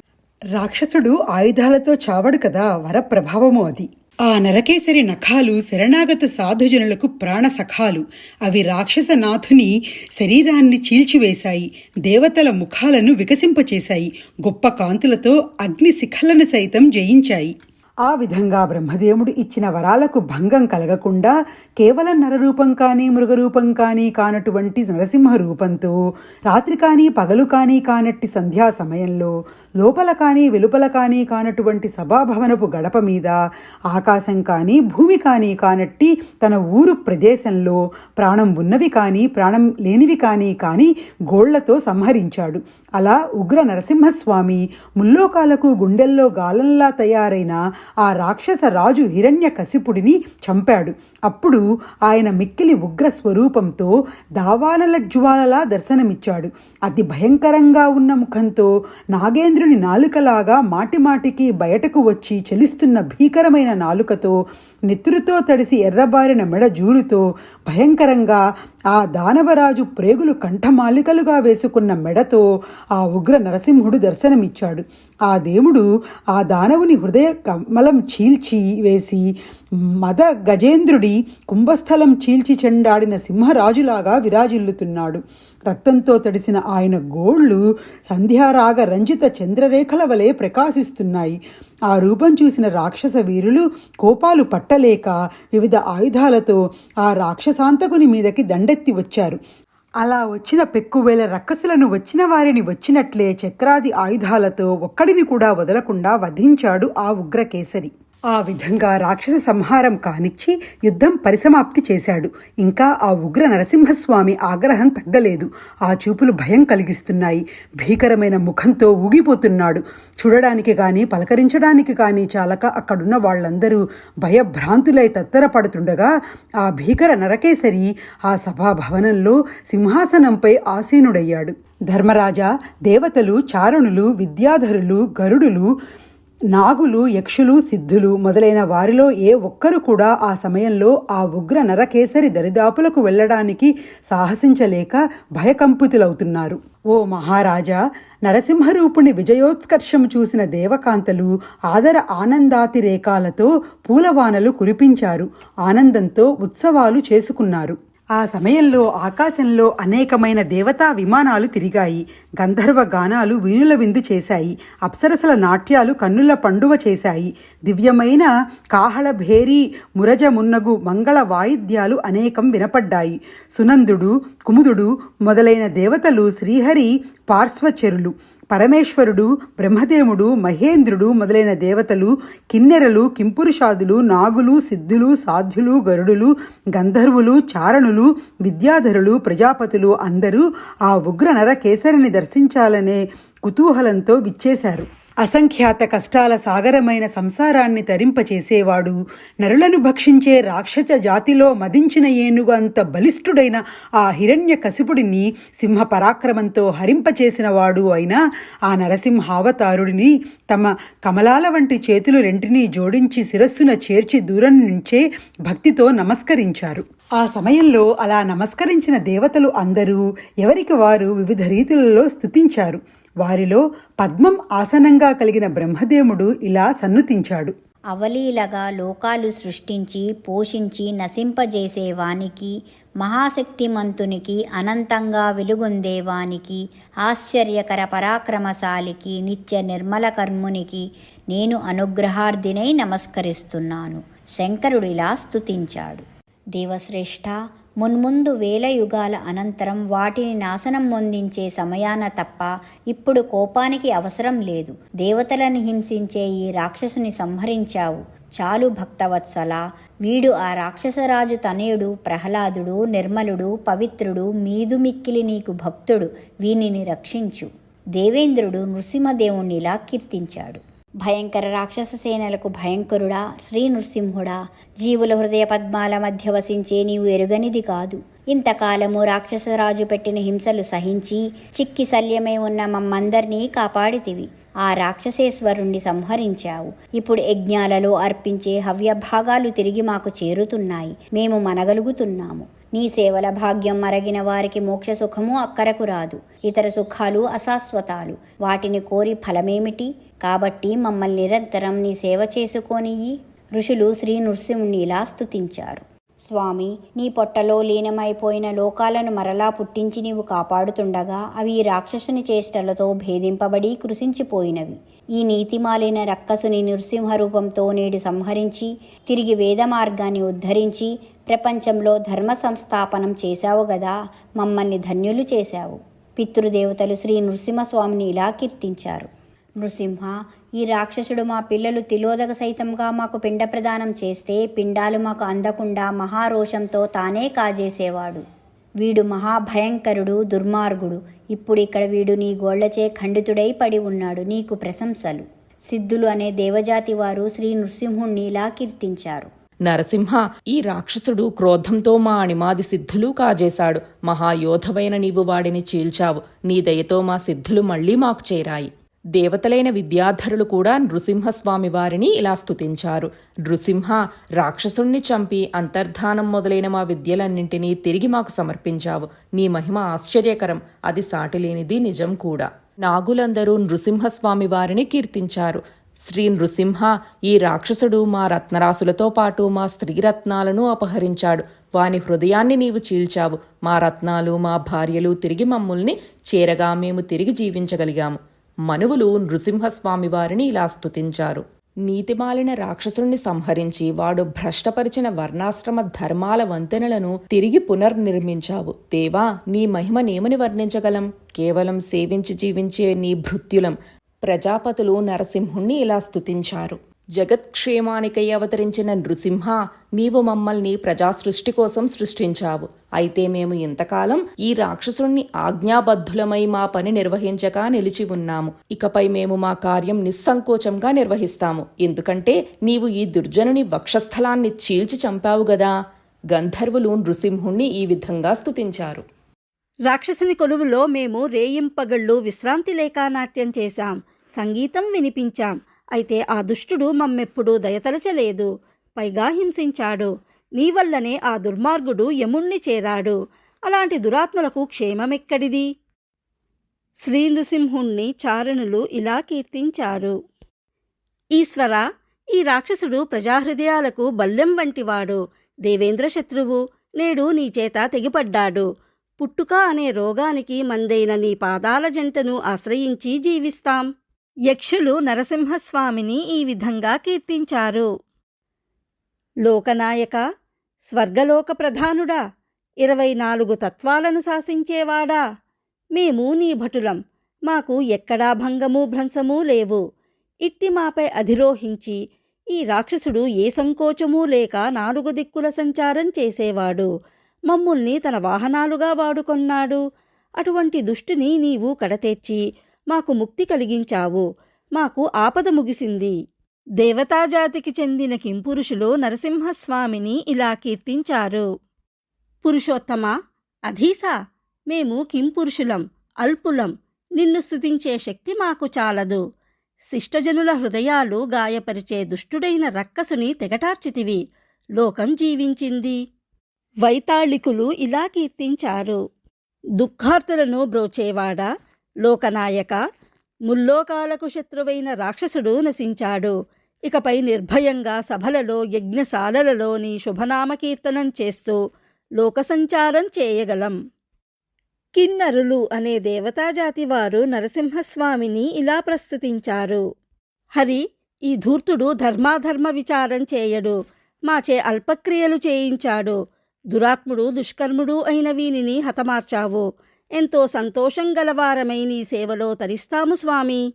రాక్షసుడు ఆయుధాలతో చావడు కదా, వరప్రభావము అది. ఆ నరకేసరి నఖాలు శరణాగత సాధుజనులకు ప్రాణ సఖాలు. అవి రాక్షసనాథుని శరీరాన్ని చీల్చివేశాయి. దేవతల ముఖాలను వికసింపచేశాయి. గొప్ప కాంతులతో అగ్ని శిఖలను సైతం జయించాయి. ఆ విధంగా బ్రహ్మదేవుడు ఇచ్చిన వరాలకు భంగం కలగకుండా కేవలం నరరూపం కానీ మృగరూపం కానీ కానటువంటి నరసింహ రూపంతో రాత్రి కానీ పగలు కానీ కానట్టి సంధ్యా సమయంలో లోపల కానీ వెలుపల కానీ కానటువంటి సభాభవనపు గడప మీద ఆకాశం కానీ భూమి కానీ కానట్టి తన ఊరు ప్రదేశంలో ప్రాణం ఉన్నవి కానీ ప్రాణం లేనివి కానీ గోళ్లతో సంహరించాడు. అలా ఉగ్ర నరసింహస్వామి ముల్లోకాలకు గుండెల్లో గాలంలా తయారైన ఆ రాక్షస రాజు హిరణ్యకశిపుడిని చంపాడు. అప్పుడు ఆయన మిక్కిలి ఉగ్ర స్వరూపంతో దావానల జ్వాలలా దర్శనమిచ్చాడు. అతి భయంకరంగా ఉన్న ముఖంతో నాగేంద్రుని నాలుకలాగా మాటిమాటికి బయటకు వచ్చి చలిస్తున్న భీకరమైన నాలుకతో, నెత్తురుతో తడిసి ఎర్రబారిన మెడ జూలుతో భయంకరంగా ఆ దానవరాజు ప్రేగులు కంఠమాలికలుగా వేసుకున్న మెడతో ఆ ఉగ్ర నరసింహుడు దర్శనమిచ్చాడు. ఆ దేవుడు ఆ దానవుని హృదయ కమలం చీల్చి వేసి మద గజేంద్రుడి కుంభస్థలం చీల్చి చెండాడిన సింహరాజులాగా విరాజిల్లుతున్నాడు. రక్తంతో తడిసిన ఆయన గోళ్ళు సంధ్యారాగ రంజిత చంద్రరేఖల వలె ప్రకాశిస్తున్నాయి. ఆ రూపం చూసిన రాక్షస వీరులు కోపాలు పట్టలేక వివిధ ఆయుధాలతో ఆ రాక్షసాంతకుని మీదకి దండెత్తి వచ్చారు. అలా వచ్చిన పెక్కువేల రక్కసులను వచ్చిన వారిని వచ్చినట్లే చక్రాది ఆయుధాలతో ఒక్కడిని కూడా వదలకుండా వధించాడు ఆ ఉగ్రకేసరి. ఆ విధంగా రాక్షస సంహారం కానిచ్చి యుద్ధం పరిసమాప్తి చేశాడు. ఇంకా ఆ ఉగ్ర నరసింహస్వామి ఆగ్రహం తగ్గలేదు. ఆ చూపులు భయం కలిగిస్తున్నాయి. భీకరమైన ముఖంతో ఊగిపోతున్నాడు. చూడడానికి కానీ పలకరించడానికి కానీ చాలక అక్కడున్న వాళ్ళందరూ భయభ్రాంతులై తత్తరపడుతుండగా ఆ భీకర నరకేసరి ఆ సభాభవనంలో సింహాసనంపై ఆసీనుడయ్యాడు. ధర్మరాజా, దేవతలు, చారణులు, విద్యాధరులు, గరుడులు, నాగులు, యక్షులు, సిద్ధులు మొదలైన వారిలో ఏ ఒక్కరు కూడా ఆ సమయంలో ఆ ఉగ్ర నరకేసరి దరిదాపులకు వెళ్ళడానికి సాహసించలేక భయకంపితులవుతున్నారు. ఓ మహారాజా, నరసింహరూపుని విజయోత్కర్షం చూసిన దేవకాంతలు ఆదర ఆనందాతిరేకాలతో పూలవానలు కురిపించారు. ఆనందంతో ఉత్సవాలు చేసుకున్నారు. ఆ సమయంలో ఆకాశంలో అనేకమైన దేవతా విమానాలు తిరిగాయి. గంధర్వ గానాలు వీణుల విందు చేశాయి. అప్సరసల నాట్యాలు కన్నుల పండువ చేశాయి. దివ్యమైన కాహళ భేరీ మురజ మున్నగు మంగళ వాయిద్యాలు అనేకం వినపడ్డాయి. సునందుడు, కుముదుడు మొదలైన దేవతలు, శ్రీహరి పార్శ్వచరులు, పరమేశ్వరుడు, బ్రహ్మదేవుడు, మహేంద్రుడు మొదలైన దేవతలు, కిన్నెరలు, కింపురుషాదులు, నాగులు, సిద్ధులు, సాధ్యులు, గరుడులు, గంధర్వులు, చారణులు, విద్యాధరులు, ప్రజాపతులు అందరూ ఆ ఉగ్ర నరకేసరిని దర్శించాలనే కుతూహలంతో విచ్చేశారు. అసంఖ్యాత కష్టాల సాగరమైన సంసారాన్ని తరింపచేసేవాడు. నరులను భక్షించే రాక్షస జాతిలో మదించిన ఏనుగు అంత బలిష్ఠుడైన ఆ హిరణ్య కశిపుడిని సింహ పరాక్రమంతో హరింపచేసినవాడు అయిన ఆ నరసింహావతారుడిని తమ కమలాల వంటి చేతులు రెంటినీ జోడించి శిరస్సున చేర్చి దూరం నుంచే భక్తితో నమస్కరించారు. ఆ సమయంలో అలా నమస్కరించిన దేవతలు అందరూ ఎవరికి వారు వివిధ రీతులలో స్తుతించారు. వారిలో పద్మం ఆసనంగా కలిగిన బ్రహ్మదేవుడు ఇలా సన్నుతించాడు. అవలీలగా లోకాలు సృష్టించి పోషించి నశింపజేసే వానికి, మహాశక్తిమంతునికి, అనంతంగా వెలుగొందేవానికి, ఆశ్చర్యకర పరాక్రమశాలికి, నిత్య నిర్మల కర్మునికి నేను అనుగ్రహార్థినై నమస్కరిస్తున్నాను. శంకరుడు ఇలా స్తుతించాడు. దేవశ్రేష్ఠ, మున్ముందు వేల యుగాల అనంతరం వాటిని నాశనం పొందించే సమయాన తప్ప ఇప్పుడు కోపానికి అవసరం లేదు. దేవతలను హింసించే ఈ రాక్షసుని సంహరించావు. చాలు భక్తవత్సల. వీడు ఆ రాక్షసరాజు తనయుడు ప్రహ్లాదుడు, నిర్మలుడు, పవిత్రుడు, మీదు మిక్కిలి నీకు భక్తుడు. వీనిని రక్షించు. దేవేంద్రుడు నృసింహదేవుణ్ణిలా కీర్తించాడు. భయంకర రాక్షస సేనలకు భయంకరుడా, శ్రీ నృసింహుడా, జీవుల హృదయ పద్మాల మధ్య వసించే నీవు ఎరుగనిది కాదు. ఇంతకాలము రాక్షసరాజు పెట్టిన హింసలు సహించి చిక్కి శల్యమై ఉన్న మమ్మందరినీ కాపాడితివి. ఆ రాక్షసేశ్వరుణ్ణి సంహరించావు. ఇప్పుడు యజ్ఞాలలో అర్పించే హవ్యభాగాలు తిరిగి మాకు చేరుతున్నాయి. మేము మనగలుగుతున్నాము. నీ సేవల భాగ్యం మరగిన వారికి మోక్ష సుఖము అక్కరకు రాదు. ఇతర సుఖాలు అశాశ్వతాలు. వాటిని కోరి ఫలమేమిటి? కాబట్టి మమ్మల్ని నిరంతరం నీ సేవ చేసుకోనియ్యి. ఋషులు శ్రీ నృసింహుని ఇలా స్తుతించారు. స్వామి, నీ పొట్టలో లీనమైపోయిన లోకాలను మరలా పుట్టించి నీవు కాపాడుతుండగా అవి ఈ రాక్షసుని చేష్టలతో భేదింపబడి కృశించిపోయినవి. ఈ నీతిమాలిన రక్కసుని నృసింహ రూపంతో నేడు సంహరించి తిరిగి వేద మార్గాన్ని ఉద్ధరించి ప్రపంచంలో ధర్మ సంస్థాపనం చేశావు గదా. మమ్మల్ని ధన్యులు చేశావు. పితృదేవతలు శ్రీ నృసింహస్వామిని ఇలా కీర్తించారు. నృసింహ, ఈ రాక్షసుడు మా పిల్లలు తిలోదక సైతంగా మాకు పిండ ప్రదానం చేస్తే పిండాలు మాకు అందకుండా మహారోషంతో తానే కాజేసేవాడు. వీడు మహాభయంకరుడు, దుర్మార్గుడు. ఇప్పుడు ఇక్కడ వీడు నీ గోళ్లచే ఖండితుడై పడి ఉన్నాడు. నీకు ప్రశంసలు. సిద్ధులు అనే దేవజాతి వారు శ్రీ నృసింహుణ్ణి ఇలా కీర్తించారు. నరసింహ, ఈ రాక్షసుడు క్రోధంతో మా అణిమాది సిద్ధులు కాజేశాడు. మహాయోధవైన నీవు వాడిని చీల్చావు. నీ దయతో మా సిద్ధులు మళ్లీ మాకు చేరాయి. దేవతలైన విద్యాధరులు కూడా నృసింహస్వామి వారిని ఇలా స్తుతించారు. నృసింహ, రాక్షసుణ్ణి చంపి అంతర్ధానం మొదలైన మా విద్యలన్నింటినీ తిరిగి మాకు సమర్పించావు. నీ మహిమ ఆశ్చర్యకరం. అది సాటిలేనిది, నిజం కూడా. నాగులందరూ నృసింహస్వామి వారిని కీర్తించారు. శ్రీ నృసింహ, ఈ రాక్షసుడు మా రత్నరాశులతో పాటు మా స్త్రీరత్నాలను అపహరించాడు. వాని హృదయాన్ని నీవు చీల్చావు. మా రత్నాలు, మా భార్యలు తిరిగి మమ్ముల్ని చేరగా మేము తిరిగి జీవించగలిగాము. మనువులు నృసింహస్వామి వారిని ఇలా స్తుతించారు. నీతిమాలిన రాక్షసుణ్ణి సంహరించి వాడు భ్రష్టపరిచిన వర్ణాశ్రమ ధర్మాల వంతెనలను తిరిగి పునర్నిర్మించావు. దేవా, నీ మహిమనేమని వర్ణించగలం? కేవలం సేవించి జీవించే నీ భృత్యులం. ప్రజాపతులు నరసింహుణ్ణి ఇలా స్తుతించారు. జగత్క్షేమానికై అవతరించిన నృసింహ, నీవు మమ్మల్ని ప్రజాసృష్టి కోసం సృష్టించావు. అయితే మేము ఇంతకాలం ఈ రాక్షసుణ్ణి ఆజ్ఞాబద్ధులమై మా పని నిర్వహించక నిలిచి ఉన్నాము. ఇకపై మేము మా కార్యం నిస్సంకోచంగా నిర్వహిస్తాము. ఎందుకంటే నీవు ఈ దుర్జనుని వక్షస్థలాన్ని చీల్చి చంపావు గదా. గంధర్వులు నృసింహుణ్ణి ఈ విధంగా స్తుతించారు. రాక్షసుని కొలువులో మేము రేయింపగళ్ళు విశ్రాంతి లేక నాట్యం చేశాం, సంగీతం వినిపించాం. అయితే ఆ దుష్టుడు మమ్మెప్పుడూ దయతలచలేదు, పైగా హింసించాడు. నీ వల్లనే ఆ దుర్మార్గుడు యముణ్ణి చేరాడు. అలాంటి దురాత్మలకు క్షేమమెక్కడిది? శ్రీ నృసింహుణ్ణి చారణులు ఇలా కీర్తించారు. ఈశ్వర, ఈ రాక్షసుడు ప్రజాహృదయాలకు బల్లెం వంటివాడు. దేవేంద్ర శత్రువు. నేడు నీ చేత తెగిపడ్డాడు. పుట్టుక అనే రోగానికి మందైన నీ పాదాల జంటను ఆశ్రయించి జీవిస్తాం. యక్షులు నరసింహస్వామిని ఈ విధంగా కీర్తించారు. లోకనాయక, స్వర్గలోక ప్రధానుడా, 24 తత్వాలను శాసించేవాడా, మేము నీ భటులం. మాకు ఎక్కడా భంగము భ్రంశమూ లేవు. ఇట్టి మాపై అధిరోహించి ఈ రాక్షసుడు ఏ సంకోచమూ లేక 4 దిక్కుల సంచారం చేసేవాడు. మమ్ముల్ని తన వాహనాలుగా వాడుకొన్నాడు. అటువంటి దుష్టుని నీవు కడతేర్చి మాకు ముక్తి కలిగించావు. మాకు ఆపద ముగిసింది. దేవతాజాతికి చెందిన కింపురుషులు నరసింహస్వామిని ఇలా కీర్తించారు. పురుషోత్తమా, అధీసా, మేము కింపురుషులం, అల్పులం. నిన్ను స్తుతించే శక్తి మాకు చాలదు. శిష్టజనుల హృదయాలు గాయపరిచే దుష్టుడైన రక్కసుని తెగటార్చితివి. లోకం జీవించింది. వైతాళికులు ఇలా కీర్తించారు. దుఃఖార్తులను బ్రోచేవాడా, లోకనాయక, ముల్లోకాలకు శత్రువైన రాక్షసుడు నశించాడు. ఇకపై నిర్భయంగా సభలలో యజ్ఞశాలలలో నీ శుభనామకీర్తనం చేస్తూ లోకసంచారం చేయగలం. కిన్నరులు అనే దేవతాజాతి వారు నరసింహస్వామిని ఇలా ప్రస్తుతించారు. హరి, ఈ ధూర్తుడు ధర్మాధర్మ విచారం చేయడు. మాచే అల్పక్రియలు చేయించాడు. దురాత్ముడు దుష్కర్ముడు అయిన వీనిని హతమార్చావు. ఎంతో సంతోషం గలవారమై నీ సేవలో తరిస్తాము స్వామి.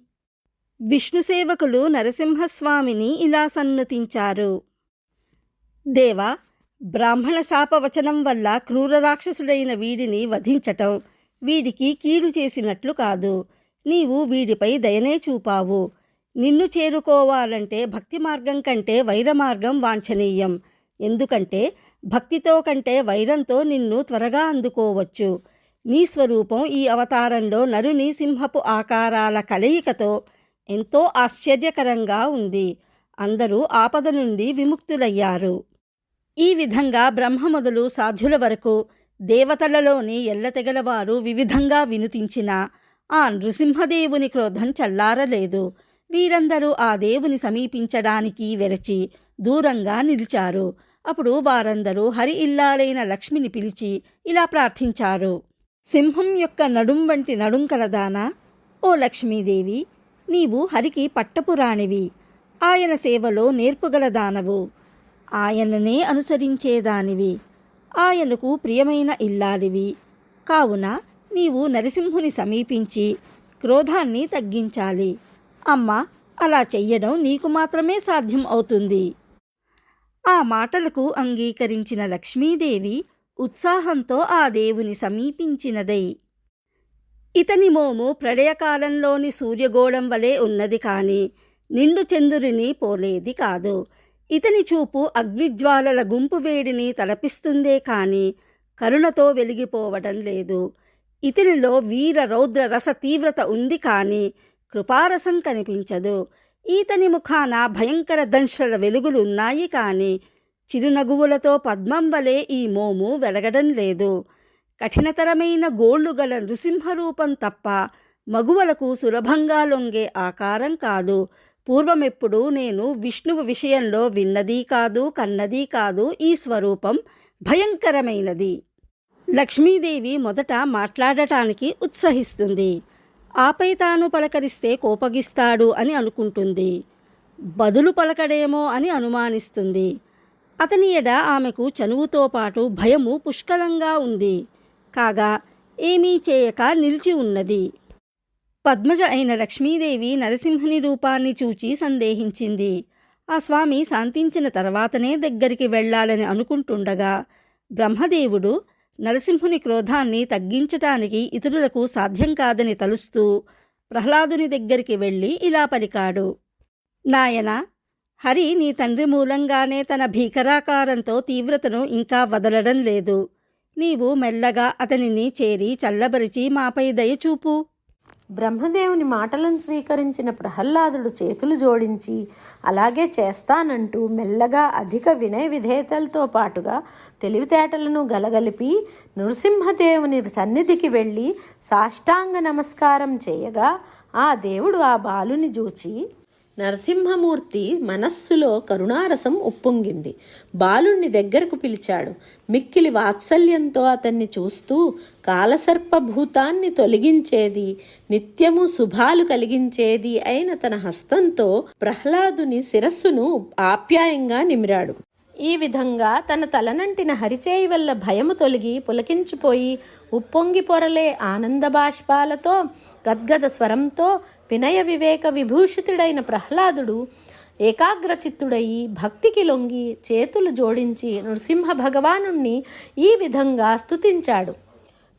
విష్ణు సేవకులు నరసింహస్వామిని ఇలా సన్నుతించారు. దేవా, బ్రాహ్మణ శాపవచనం వల్ల క్రూర రాక్షసుడైన వీడిని వధించటం వీడికి కీడు చేసినట్లు కాదు. నీవు వీడిపై దయనే చూపావు. నిన్ను చేరుకోవాలంటే భక్తి మార్గం కంటే వైర మార్గం వాంఛనీయం. ఎందుకంటే భక్తితో కంటే వైరంతో నిన్ను త్వరగా అందుకోవచ్చు. నీ స్వరూపం ఈ అవతారంలో నరుని సింహపు ఆకారాల కలయికతో ఎంతో ఆశ్చర్యకరంగా ఉంది. అందరూ ఆపద నుండి విముక్తులయ్యారు. ఈ విధంగా బ్రహ్మ మొదలు సాధ్యుల వరకు దేవతలలోని ఎల్లతెగలవారు వివిధంగా వినుతించినా ఆ నృసింహదేవుని క్రోధం చల్లారలేదు. వీరందరూ ఆ దేవుని సమీపించడానికి వెరచి దూరంగా నిలిచారు. అప్పుడు వారందరూ హరి ఇల్లాలైన లక్ష్మిని పిలిచి ఇలా ప్రార్థించారు. సింహం యొక్క నడుం వంటి నడుం కలదానా, ఓ లక్ష్మీదేవి, నీవు హరికి పట్టపురాణివి. ఆయన సేవలో నేర్పుగలదానవు. ఆయననే అనుసరించేదానివి. ఆయనకు ప్రియమైన ఇల్లాలివి. కావున నీవు నరసింహుని సమీపించి క్రోధాన్ని తగ్గించాలి. అమ్మా, అలా చెయ్యడం నీకు మాత్రమే సాధ్యం అవుతుంది. ఆ మాటలకు అంగీకరించిన లక్ష్మీదేవి ఉత్సాహంతో ఆ దేవుని సమీపించినదై. ఇతని మోము ప్రళయకాలంలోని సూర్యగోళం వలె ఉన్నది కాని నిండు చంద్రుని పోలేది కాదు. ఇతని చూపు అగ్నిజ్వాలల గుంపు వేడిని తలపిస్తుందే కాని కరుణతో వెలిగిపోవడం లేదు. ఇతనిలో వీర రౌద్ర రస తీవ్రత ఉంది కాని కృపారసం కనిపించదు. ఈతని ముఖాన భయంకర దంశల వెలుగులున్నాయి కాని చిరునగువులతో పద్మం వలె ఈ మోము వెలగడం లేదు. కఠినతరమైన గోళ్లు గల నృసింహరూపం తప్ప మగువలకు సులభంగా లొంగే ఆకారం కాదు. పూర్వమెప్పుడు నేను విష్ణువు విషయంలో విన్నదీ కాదు, కన్నదీ కాదు. ఈ స్వరూపం భయంకరమైనది. లక్ష్మీదేవి మొదట మాట్లాడటానికి ఉత్సహిస్తుంది. ఆపై తాను పలకరిస్తే కోపగిస్తాడు అని అనుకుంటుంది. బదులు పలకడేమో అని అనుమానిస్తుంది. అతని ఎడ ఆమెకు చనువుతో పాటు భయము పుష్కలంగా ఉంది. కాగా ఏమీ చేయక నిలిచి ఉన్నది. పద్మజ అయిన లక్ష్మీదేవి నరసింహుని రూపాన్ని చూచి సందేహించింది. ఆ స్వామి శాంతించిన తర్వాతనే దగ్గరికి వెళ్ళాలని అనుకుంటుండగా బ్రహ్మదేవుడు నరసింహుని క్రోధాన్ని తగ్గించటానికి ఇతరులకు సాధ్యం కాదని తలుస్తూ ప్రహ్లాదుని దగ్గరికి వెళ్ళి ఇలా పలికాడు. నాయనా, హరి నీ తండ్రి మూలంగానే తన భీకరాకారంతో తీవ్రతను ఇంకా వదలడం లేదు. నీవు మెల్లగా అతనిని చేరి చల్లబరిచి మాపై దయచూపు. బ్రహ్మదేవుని మాటలను స్వీకరించిన ప్రహ్లాదుడు చేతులు జోడించి అలాగే చేస్తానంటూ మెల్లగా అధిక వినయ విధేయతలతో పాటుగా తెలివితేటలను గలగలిపి నృసింహదేవుని సన్నిధికి వెళ్ళి సాష్టాంగ నమస్కారం చేయగా ఆ దేవుడు ఆ బాలుని చూచి నరసింహమూర్తి మనస్సులో కరుణారసం ఉప్పొంగింది. బాలుణ్ణి దగ్గరకు పిలిచాడు. మిక్కిలి వాత్సల్యంతో అతన్ని చూస్తూ కాలసర్పభూతాన్ని తొలగించేది, నిత్యము శుభాలు కలిగించేది అయిన తన హస్తంతో ప్రహ్లాదుని శిరస్సును ఆప్యాయంగా నిమిరాడు. ఈ విధంగా తన తలనంటిన హరిచేయి వల్ల భయము తొలగి పులకించిపోయి ఉప్పొంగి పొరలే ఆనంద బాష్పాలతో గద్గద స్వరంతో వినయ వివేక విభూషితుడైన ప్రహ్లాదుడు ఏకాగ్రచిత్తుడయి భక్తికి లొంగి చేతులు జోడించి నృసింహ భగవానుణ్ణి ఈ విధంగా స్తుతించాడు.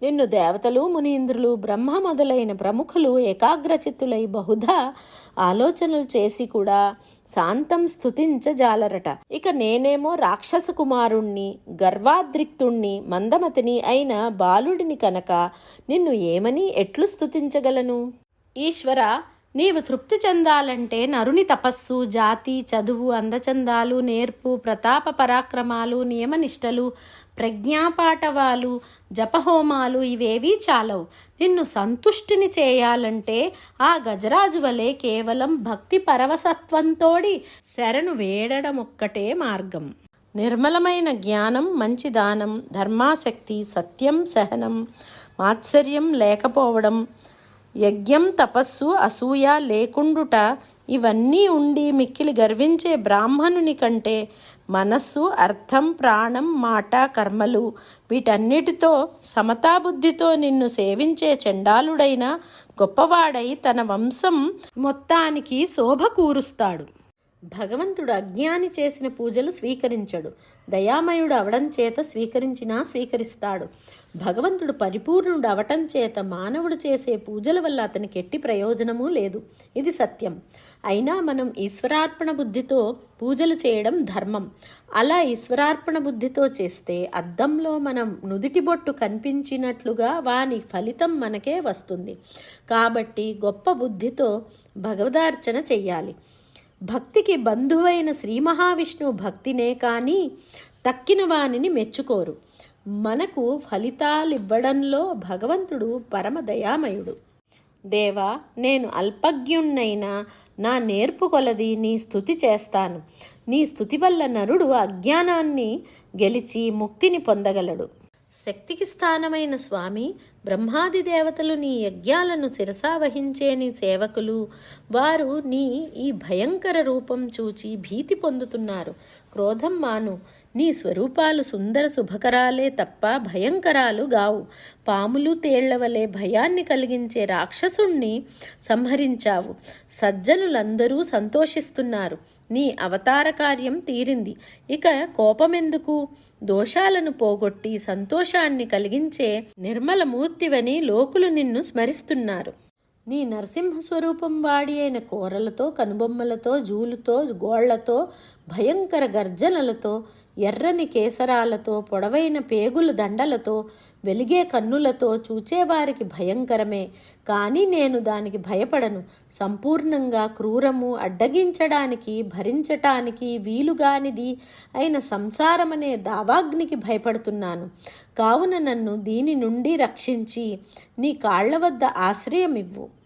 నిన్ను దేవతలు, మునీంద్రులు, బ్రహ్మ మొదలైన ప్రముఖులు ఏకాగ్రచిత్తులై బహుధా ఆలోచనలు చేసి కూడా శాంతం స్తుతించజాలరట. ఇక నేనేమో రాక్షస కుమారుణ్ణి, గర్వాద్రిక్తుణ్ణి, మందమతిని అయిన బాలుడిని కనుక నిన్ను ఏమని ఎట్లు స్తుతించగలను? ఈశ్వర, నీవు తృప్తి చెందాలంటే నరుని తపస్సు, జాతి, చదువు, అందచందాలు, నేర్పు, ప్రతాప పరాక్రమాలు, నియమనిష్టలు, ప్రజ్ఞాపాటవాలు, జపహోమాలు ఇవేవీ చాలవు. నిన్ను సంతుష్టిని చేయాలంటే ఆ గజరాజు వలె కేవలం భక్తి పరవసత్వంతోడి శరణు వేడడమొక్కటే మార్గం. నిర్మలమైన జ్ఞానం, మంచి దానం, ధర్మాసక్తి, సత్యం, సహనం, మాత్సర్యం లేకపోవడం, యజ్ఞం, తపస్సు, అసూయ లేకుండుట ఇవన్నీ ఉండి మిక్కిలి గర్వించే బ్రాహ్మణుని కంటే మనస్సు, అర్థం, ప్రాణం, మాట, కర్మలు వీటన్నిటితో సమతాబుద్ధితో నిన్ను సేవించే చండాలుడైన గొప్పవాడై తన వంశం మొత్తానికి శోభ కూరుస్తాడు. భగవంతుడు అజ్ఞాని చేసిన పూజలు స్వీకరించడు. దయామయుడు అవడం చేత స్వీకరించినా స్వీకరిస్తాడు. భగవంతుడు పరిపూర్ణుడు అవటం చేత మానవుడు చేసే పూజల వల్ల అతనికి ఎట్టి ప్రయోజనమూ లేదు. ఇది సత్యం. అయినా మనం ఈశ్వరార్పణ బుద్ధితో పూజలు చేయడం ధర్మం. అలా ఈశ్వరార్పణ బుద్ధితో చేస్తే అద్దంలో మనం నుదిటి బొట్టు కనిపించినట్లుగా వాని ఫలితం మనకే వస్తుంది. కాబట్టి గొప్ప బుద్ధితో భగవదార్చన చెయ్యాలి. భక్తికి బంధువైన శ్రీ మహావిష్ణువు భక్తినే కానీ తక్కిన వానిని మెచ్చుకోరు. మనకు ఫలితాలివ్వడంలో భగవంతుడు పరమ దయామయుడు. దేవా, నేను అల్పజ్ఞుణ్ణైనా నా నేర్పు కొలది నీ స్తుతి చేస్తాను. నీ స్తుతి వల్ల నరుడు అజ్ఞానాన్ని గెలిచి ముక్తిని పొందగలడు. శక్తికి స్థానమైన స్వామి, బ్రహ్మాది దేవతలు నీ యజ్ఞాలను శిరసావహించే నీ సేవకులు. వారు నీ ఈ భయంకర రూపం చూచి భీతి పొందుతున్నారు. క్రోధం మాను. నీ స్వరూపాలు సుందర శుభకరాలే తప్ప భయంకరాలు గావు. పాములు, తేళ్ల వలె భయాన్ని కలిగించే రాక్షసుణ్ణి సంహరించావు. సజ్జనులందరూ సంతోషిస్తున్నారు. నీ అవతార కార్యం తీరింది. ఇక కోపమెందుకు? దోషాలను పోగొట్టి సంతోషాన్ని కలిగించే నిర్మలమూర్తివని లోకులు నిన్ను స్మరిస్తున్నారు. నీ నరసింహస్వరూపం వాడి అయిన కోరలతో, కనుబొమ్మలతో, జూలుతో, గోళ్లతో, భయంకర గర్జనలతో, ఎర్రని కేసరాలతో, పొడవైన పేగుల దండలతో, వెలిగే కన్నులతో చూచేవారికి భయంకరమే. కానీ నేను దానికి భయపడను. సంపూర్ణంగా క్రూరము, అడ్డగించడానికి, భరించటానికి వీలుగానిది అయిన సంసారమనే దావాగ్నికి భయపడుతున్నాను. కావున నన్ను దీని నుండి రక్షించి నీ కాళ్ల వద్ద ఆశ్రయమివ్వు.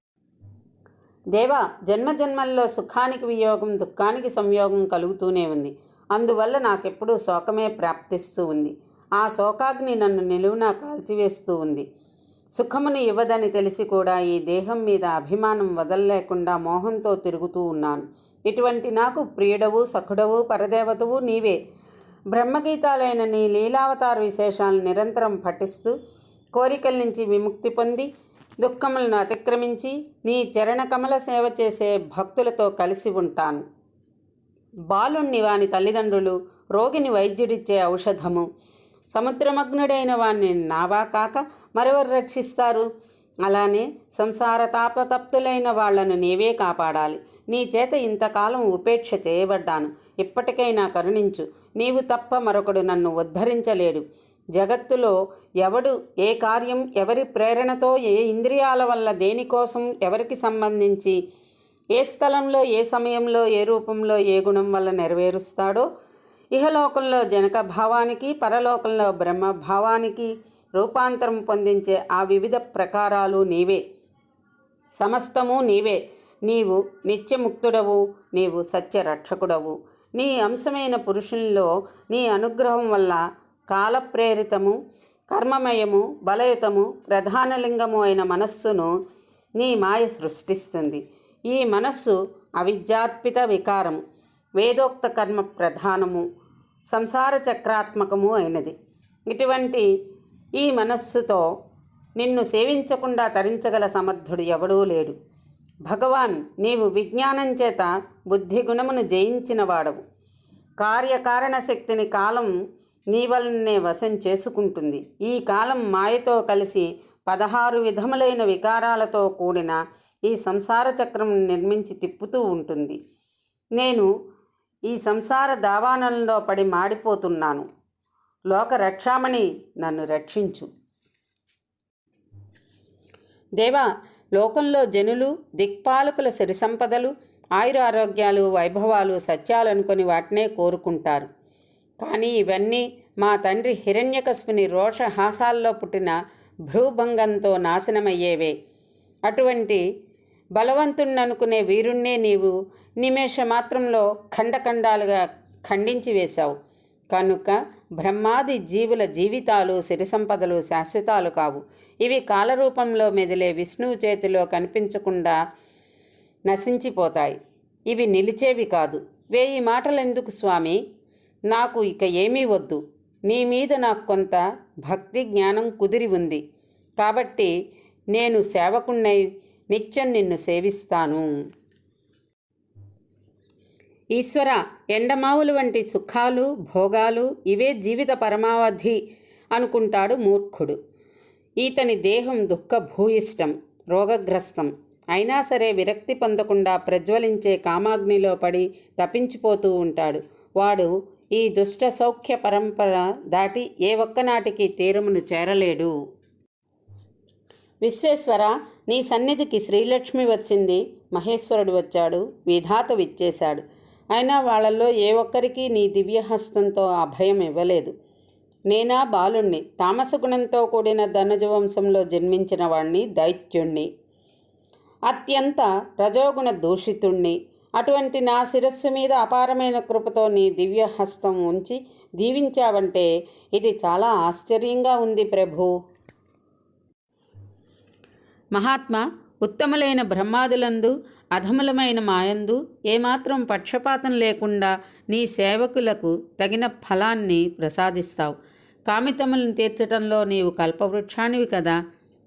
దేవా, జన్మజన్మల్లో సుఖానికి వియోగం, దుఃఖానికి సంయోగం కలుగుతూనే ఉంది. అందువల్ల నాకెప్పుడూ శోకమే ప్రాప్తిస్తూ ఉంది. ఆ శోకాగ్ని నన్ను నిలువునా కాల్చివేస్తూ ఉంది. సుఖముని ఇవ్వదని తెలిసి కూడా ఈ దేహం మీద అభిమానం వదలలేకుండా మోహంతో తిరుగుతూ ఉన్నాను. ఇటువంటి నాకు ప్రియుడవు, సఖుడవు, పరదేవతవు నీవే. బ్రహ్మగీతాలైన నీ లీలావతార విశేషాలను నిరంతరం పఠిస్తూ కోరికల నుంచి విముక్తి పొంది దుఃఖములను అతిక్రమించి నీ చరణ కమల సేవ చేసే భక్తులతో కలిసి ఉంటాను. బాలుణ్ణి వాని తల్లిదండ్రులు, రోగిని వైద్యుడిచ్చే ఔషధము, సముద్రమగ్నుడైన వాణ్ణి నావా కాక మరెవరు రక్షిస్తారు? అలానే సంసార తాపతప్తులైన వాళ్లను నీవే కాపాడాలి. నీ చేత ఇంతకాలం ఉపేక్ష చేయబడ్డాను. ఇప్పటికైనా కరుణించు. నీవు తప్ప మరొకడు నన్ను ఉద్ధరించలేడు. జగత్తులో ఎవడు, ఏ కార్యం, ఎవరి ప్రేరణతో, ఏ ఇంద్రియాల వల్ల, దేనికోసం, ఎవరికి సంబంధించి, ఏ స్థలంలో, ఏ సమయంలో, ఏ రూపంలో, ఏ గుణం వల్ల నెరవేరుస్తాడో ఇహలోకంలో జనక భావానికి, పరలోకంలో బ్రహ్మభావానికి రూపాంతరం పొందించే ఆ వివిధ ప్రకారాలు నీవే. సమస్తము నీవే. నీవు నిత్యముక్తుడవు. నీవు సత్యరక్షకుడవు. నీ అంశమైన పురుషుల్లో నీ అనుగ్రహం వల్ల కాలప్రేరితము, కర్మమయము, బలయుతము, ప్రధానలింగము అయిన మనస్సును నీ మాయ సృష్టిస్తుంది. ఈ మనస్సు అవిద్యార్పిత వికారము, వేదోక్త కర్మ ప్రధానము, సంసార చక్రాత్మకము అయినది. ఇటువంటి ఈ మనస్సుతో నిన్ను సేవించకుండా తరించగల సమర్థుడు ఎవడూ లేడు. భగవాన్, నీవు విజ్ఞానం చేత బుద్ధి గుణమును జయించిన వాడవు. కార్యకారణ శక్తిని కాలం నీ వలనే వశం చేసుకుంటుంది. ఈ కాలం మాయతో కలిసి 16 విధములైన వికారాలతో కూడిన ఈ సంసార చక్రం నిర్మించి తిప్పుతూ ఉంటుంది. నేను ఈ సంసార దావానంలో పడి మాడిపోతున్నాను. లోక రక్షామణి, నన్ను రక్షించు. దేవా, లోకంలో జనులు దిక్పాలకుల సిరి సంపదలు, ఆయురారోగ్యాలు, వైభవాలు సత్యాలనుకొని వాటినే కోరుకుంటారు. కానీ ఇవన్నీ మా తండ్రి హిరణ్యకశిపుని రోషహాసాల్లో పుట్టిన భ్రూభంగంతో నాశనమయ్యేవే. అటువంటి బలవంతుణ్ణనుకునే వీరుణ్ణే నీవు నిమేషమాత్రంలో ఖండఖండాలుగా ఖండించి వేశావు. కనుక బ్రహ్మాది జీవుల జీవితాలు, సిరి సంపదలు శాశ్వతాలు కావు. ఇవి కాలరూపంలో మెదిలే విష్ణువు చేతిలో కనిపించకుండా నశించిపోతాయి. ఇవి నిలిచేవి కాదు. 1000 మాటలెందుకు స్వామి? నాకు ఇక ఏమీ వద్దు. నీ మీద నాకు కొంత భక్తి జ్ఞానం కుదిరి ఉంది కాబట్టి నేను సేవకుణ్ణై నిత్యం నిన్ను సేవిస్తాను. ఈశ్వర, ఎండమావులు వంటి సుఖాలు, భోగాలు ఇవే జీవిత పరమావధి అనుకుంటాడు మూర్ఖుడు. ఈతని దేహం దుఃఖభూయిష్టం, రోగగ్రస్తం. అయినా సరే విరక్తి పొందకుండా ప్రజ్వలించే కామాగ్నిలో పడి తప్పించిపోతూ ఉంటాడు. వాడు ఈ దుష్ట సౌఖ్య పరంపర దాటి ఏ ఒక్కనాటికి తీరమును చేరలేడు. విశ్వేశ్వర, నీ సన్నిధికి శ్రీలక్ష్మి వచ్చింది, మహేశ్వరుడు వచ్చాడు, విధాత విచ్చేశాడు. అయినా వాళ్ళల్లో ఏ ఒక్కరికి నీ దివ్యహస్తంతో అభయం ఇవ్వలేదు. నేనా బాలుణ్ణి, తామసగుణంతో కూడిన ధనుజ వంశంలో జన్మించిన వాణ్ణి, దైత్యుణ్ణి, అత్యంత రజోగుణ దూషితుణ్ణి. అటువంటి నా శిరస్సు మీద అపారమైన కృపతో నీ దివ్యహస్తం ఉంచి దీవించావంటే ఇది చాలా ఆశ్చర్యంగా ఉంది ప్రభు. మహాత్మా, ఉత్తములైన బ్రహ్మాదులందు, అధములమైన మాయందు ఏమాత్రం పక్షపాతం లేకుండా నీ సేవకులకు తగిన ఫలాన్ని ప్రసాదిస్తావు. కామితములను తీర్చటంలో నీవు కల్పవృక్షానివి కదా.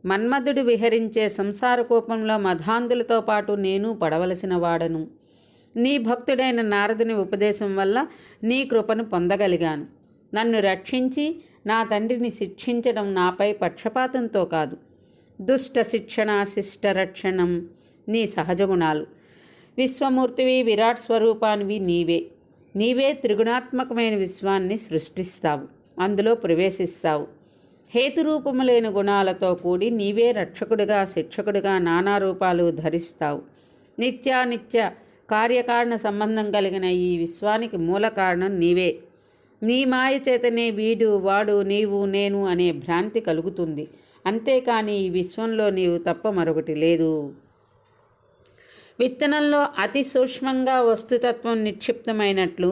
మన్మధుడు విహరించే సంసార కూపంలో మధాంధులతో పాటు నేను పడవలసిన వాడను. నీ భక్తుడైన నారదుని ఉపదేశం వల్ల నీ కృపను పొందగలిగాను. నన్ను రక్షించి నా తండ్రిని శిక్షించడం నాపై పక్షపాతంతో కాదు. దుష్ట శిక్షణ, శిష్ట రక్షణం నీ సహజ గుణాలు. విశ్వమూర్తివి, విరాట్ స్వరూపానివి నీవే. నీవే త్రిగుణాత్మకమైన విశ్వాన్ని సృష్టిస్తావు, అందులో ప్రవేశిస్తావు. హేతురూపములైన గుణాలతో కూడి నీవే రక్షకుడిగా, శిక్షకుడిగా నానా రూపాలు ధరిస్తావు. నిత్యానిత్య కార్యకారణ సంబంధం కలిగిన ఈ విశ్వానికి మూల కారణం నీవే. నీ మాయ చేతనే వీడు, వాడు, నీవు, నేను అనే భ్రాంతి కలుగుతుంది. అంతేకాని ఈ విశ్వంలో నీవు తప్ప మరొకటి లేదు. విత్తనంలో అతి సూక్ష్మంగా వస్తుతత్వం నిక్షిప్తమైనట్లు,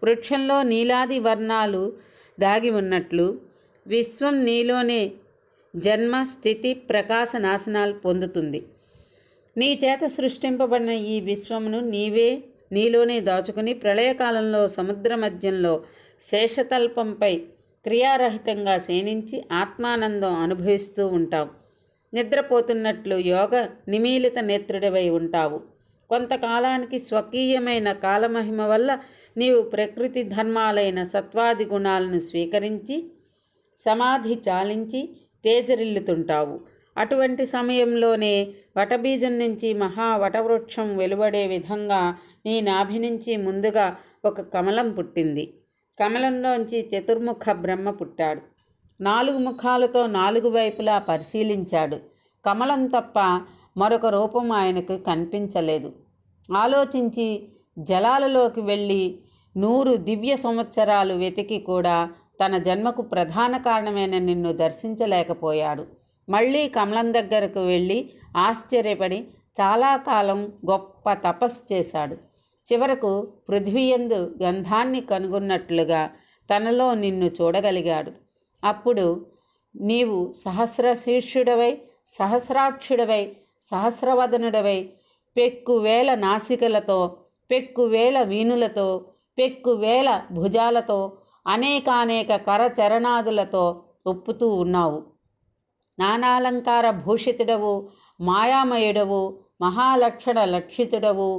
వృక్షంలో నీలాది వర్ణాలు దాగి ఉన్నట్లు, విశ్వం నీలోనే జన్మ, స్థితి, ప్రకాశ నాశనాలు పొందుతుంది. నీ చేత సృష్టింపబడిన ఈ విశ్వమును నీవే నీలోనే దాచుకుని ప్రళయకాలంలో సముద్ర మధ్యంలో శేషతల్పంపై క్రియారహితంగా శయనించి ఆత్మానందం అనుభవిస్తూ ఉంటావు. నిద్రపోతున్నట్లు యోగ నిమీలిత నేత్రుడివై ఉంటావు. కొంతకాలానికి స్వకీయమైన కాలమహిమ వల్ల నీవు ప్రకృతి ధర్మాలైన సత్వాది గుణాలను స్వీకరించి సమాధి చాలించి తేజరిల్లుతుంటావు. అటువంటి సమయంలోనే వటబీజం నుంచి మహావటవృక్షం వెలువడే విధంగా నీ నాభి నుంచి ముందుగా ఒక కమలం పుట్టింది. కమలంలోంచి చతుర్ముఖ బ్రహ్మ పుట్టాడు. 4 ముఖాలతో 4 వైపులా పరిశీలించాడు. కమలం తప్ప మరొక రూపం ఆయనకు కనిపించలేదు. ఆలోచించి జలాలలోకి వెళ్ళి 100 దివ్య సంవత్సరాలు వెతికి కూడా తన జన్మకు ప్రధాన కారణమైన నిన్ను దర్శించలేకపోయాడు. మళ్ళీ కమలం దగ్గరకు వెళ్ళి ఆశ్చర్యపడి చాలా కాలం గొప్ప తపస్సు చేశాడు. చివరకు పృథ్వీయందు గంధాన్ని కనుగొన్నట్లుగా తనలో నిన్ను చూడగలిగాడు. అప్పుడు నీవు సహస్రశీర్షుడవై, సహస్రాక్షుడవై, సహస్రవదనుడవై, పెక్కువేల నాసికలతో, పెక్కువేల వీణులతో, పెక్కువేల భుజాలతో, అనేకానేక కరచరణాదులతో ఒప్పుతూ ఉన్నావు. నానాలంకార భూషితుడవు, మాయామయుడవు, మహాలక్షణ లక్షితుడవు,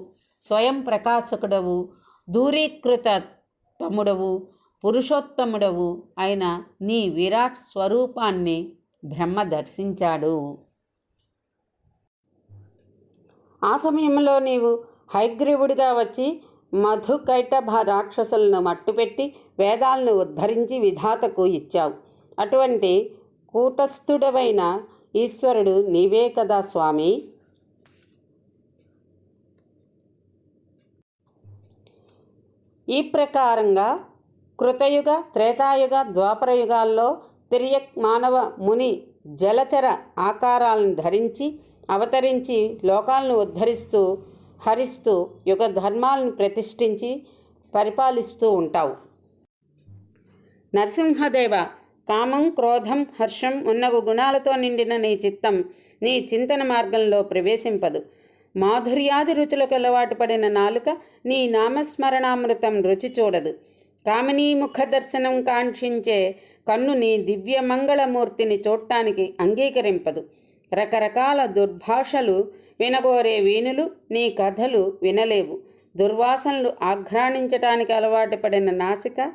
స్వయం ప్రకాశకుడవు, దూరీకృత తమ్ముడవు, పురుషోత్తముడవు అయిన నీ విరాట్ స్వరూపాన్ని బ్రహ్మ దర్శించాడు. ఆ సమయంలో నీవు హయగ్రీవుడిగా వచ్చి మధుకైటభ రాక్షసులను మట్టుపెట్టి వేదాలను ఉద్ధరించి విధాతకు ఇచ్చావు. అటువంటి కూటస్థుడవైన ఈశ్వరుడు నీవే కదా స్వామి. ఈ ప్రకారంగా కృతయుగ, త్రేతాయుగ, ద్వాపరయుగాల్లో తిర్యక్ మానవ ముని జలచర ఆకారాలను ధరించి అవతరించి లోకాలను ఉద్ధరిస్తూ హరిస్తూ యుగ ధర్మాలను ప్రతిష్ఠించి పరిపాలిస్తూ ఉంటావు. నరసింహదేవ, కామం, క్రోధం, హర్షం ఉన్నగు గుణాలతో నిండిన నీ చిత్తం నీ చింతన మార్గంలో ప్రవేశింపదు. మాధుర్యాది రుచులకు అలవాటు పడిన నాలుక నీ నామస్మరణామృతం రుచి చూడదు. కామినీ ముఖ దర్శనం కాంక్షించే కన్ను నీ దివ్య మంగళమూర్తిని చూడటానికి అంగీకరింపదు. రకరకాల దుర్భాషలు వినగోరే వీణులు నీ కథలు వినలేవు. దుర్వాసనలు ఆఘ్రాణించటానికి అలవాటు పడిన నాసిక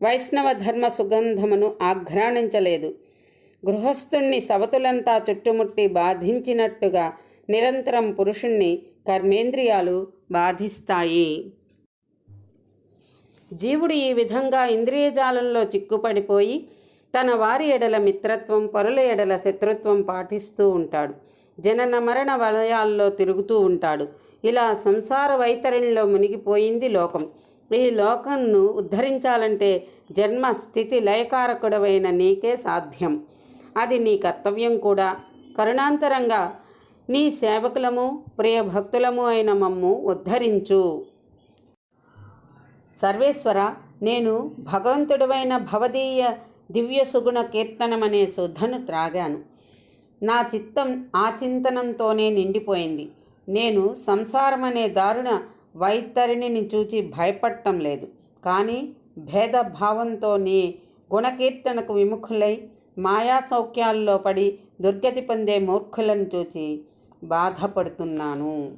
వైష్ణవ ధర్మ సుగంధమును ఆఘ్రాణించలేదు. గృహస్థుణ్ణి సవతులంతా చుట్టుముట్టి బాధించినట్టుగా నిరంతరం పురుషుణ్ణి కర్మేంద్రియాలు బాధిస్తాయి. జీవుడు ఈ విధంగా ఇంద్రియజాలంలో చిక్కుపడిపోయి తన వారి ఎడల మిత్రత్వం, పరుల ఎడల శత్రుత్వం పాటిస్తూ ఉంటాడు. జనన మరణ వలయాల్లో తిరుగుతూ ఉంటాడు. ఇలా సంసార వైతరిణిలో మునిగిపోయింది లోకం. ఈ లోకంను ఉద్ధరించాలంటే జన్మ స్థితి లయకారకుడవైన నీకే సాధ్యం. అది నీ కర్తవ్యం కూడా. కరుణాంతరంగా నీ సేవకులము, ప్రియ భక్తులము అయిన మమ్ము ఉద్ధరించు. సర్వేశ్వర, నేను భగవంతుడవైన భవదీయ దివ్య సుగుణ కీర్తనమనే సుధను త్రాగాను. నా చిత్తం ఆ చింతనంతోనే నిండిపోయింది. నేను సంసారమనే దారుణ వైతరిణిని చూచి భయపడటం లేదు. కానీ భేదభావంతో నీ గుణకీర్తనకు విముఖులై మాయా సౌఖ్యాల్లో పడి దుర్గతి పొందే మూర్ఖులను చూచి బాధపడుతున్నాను.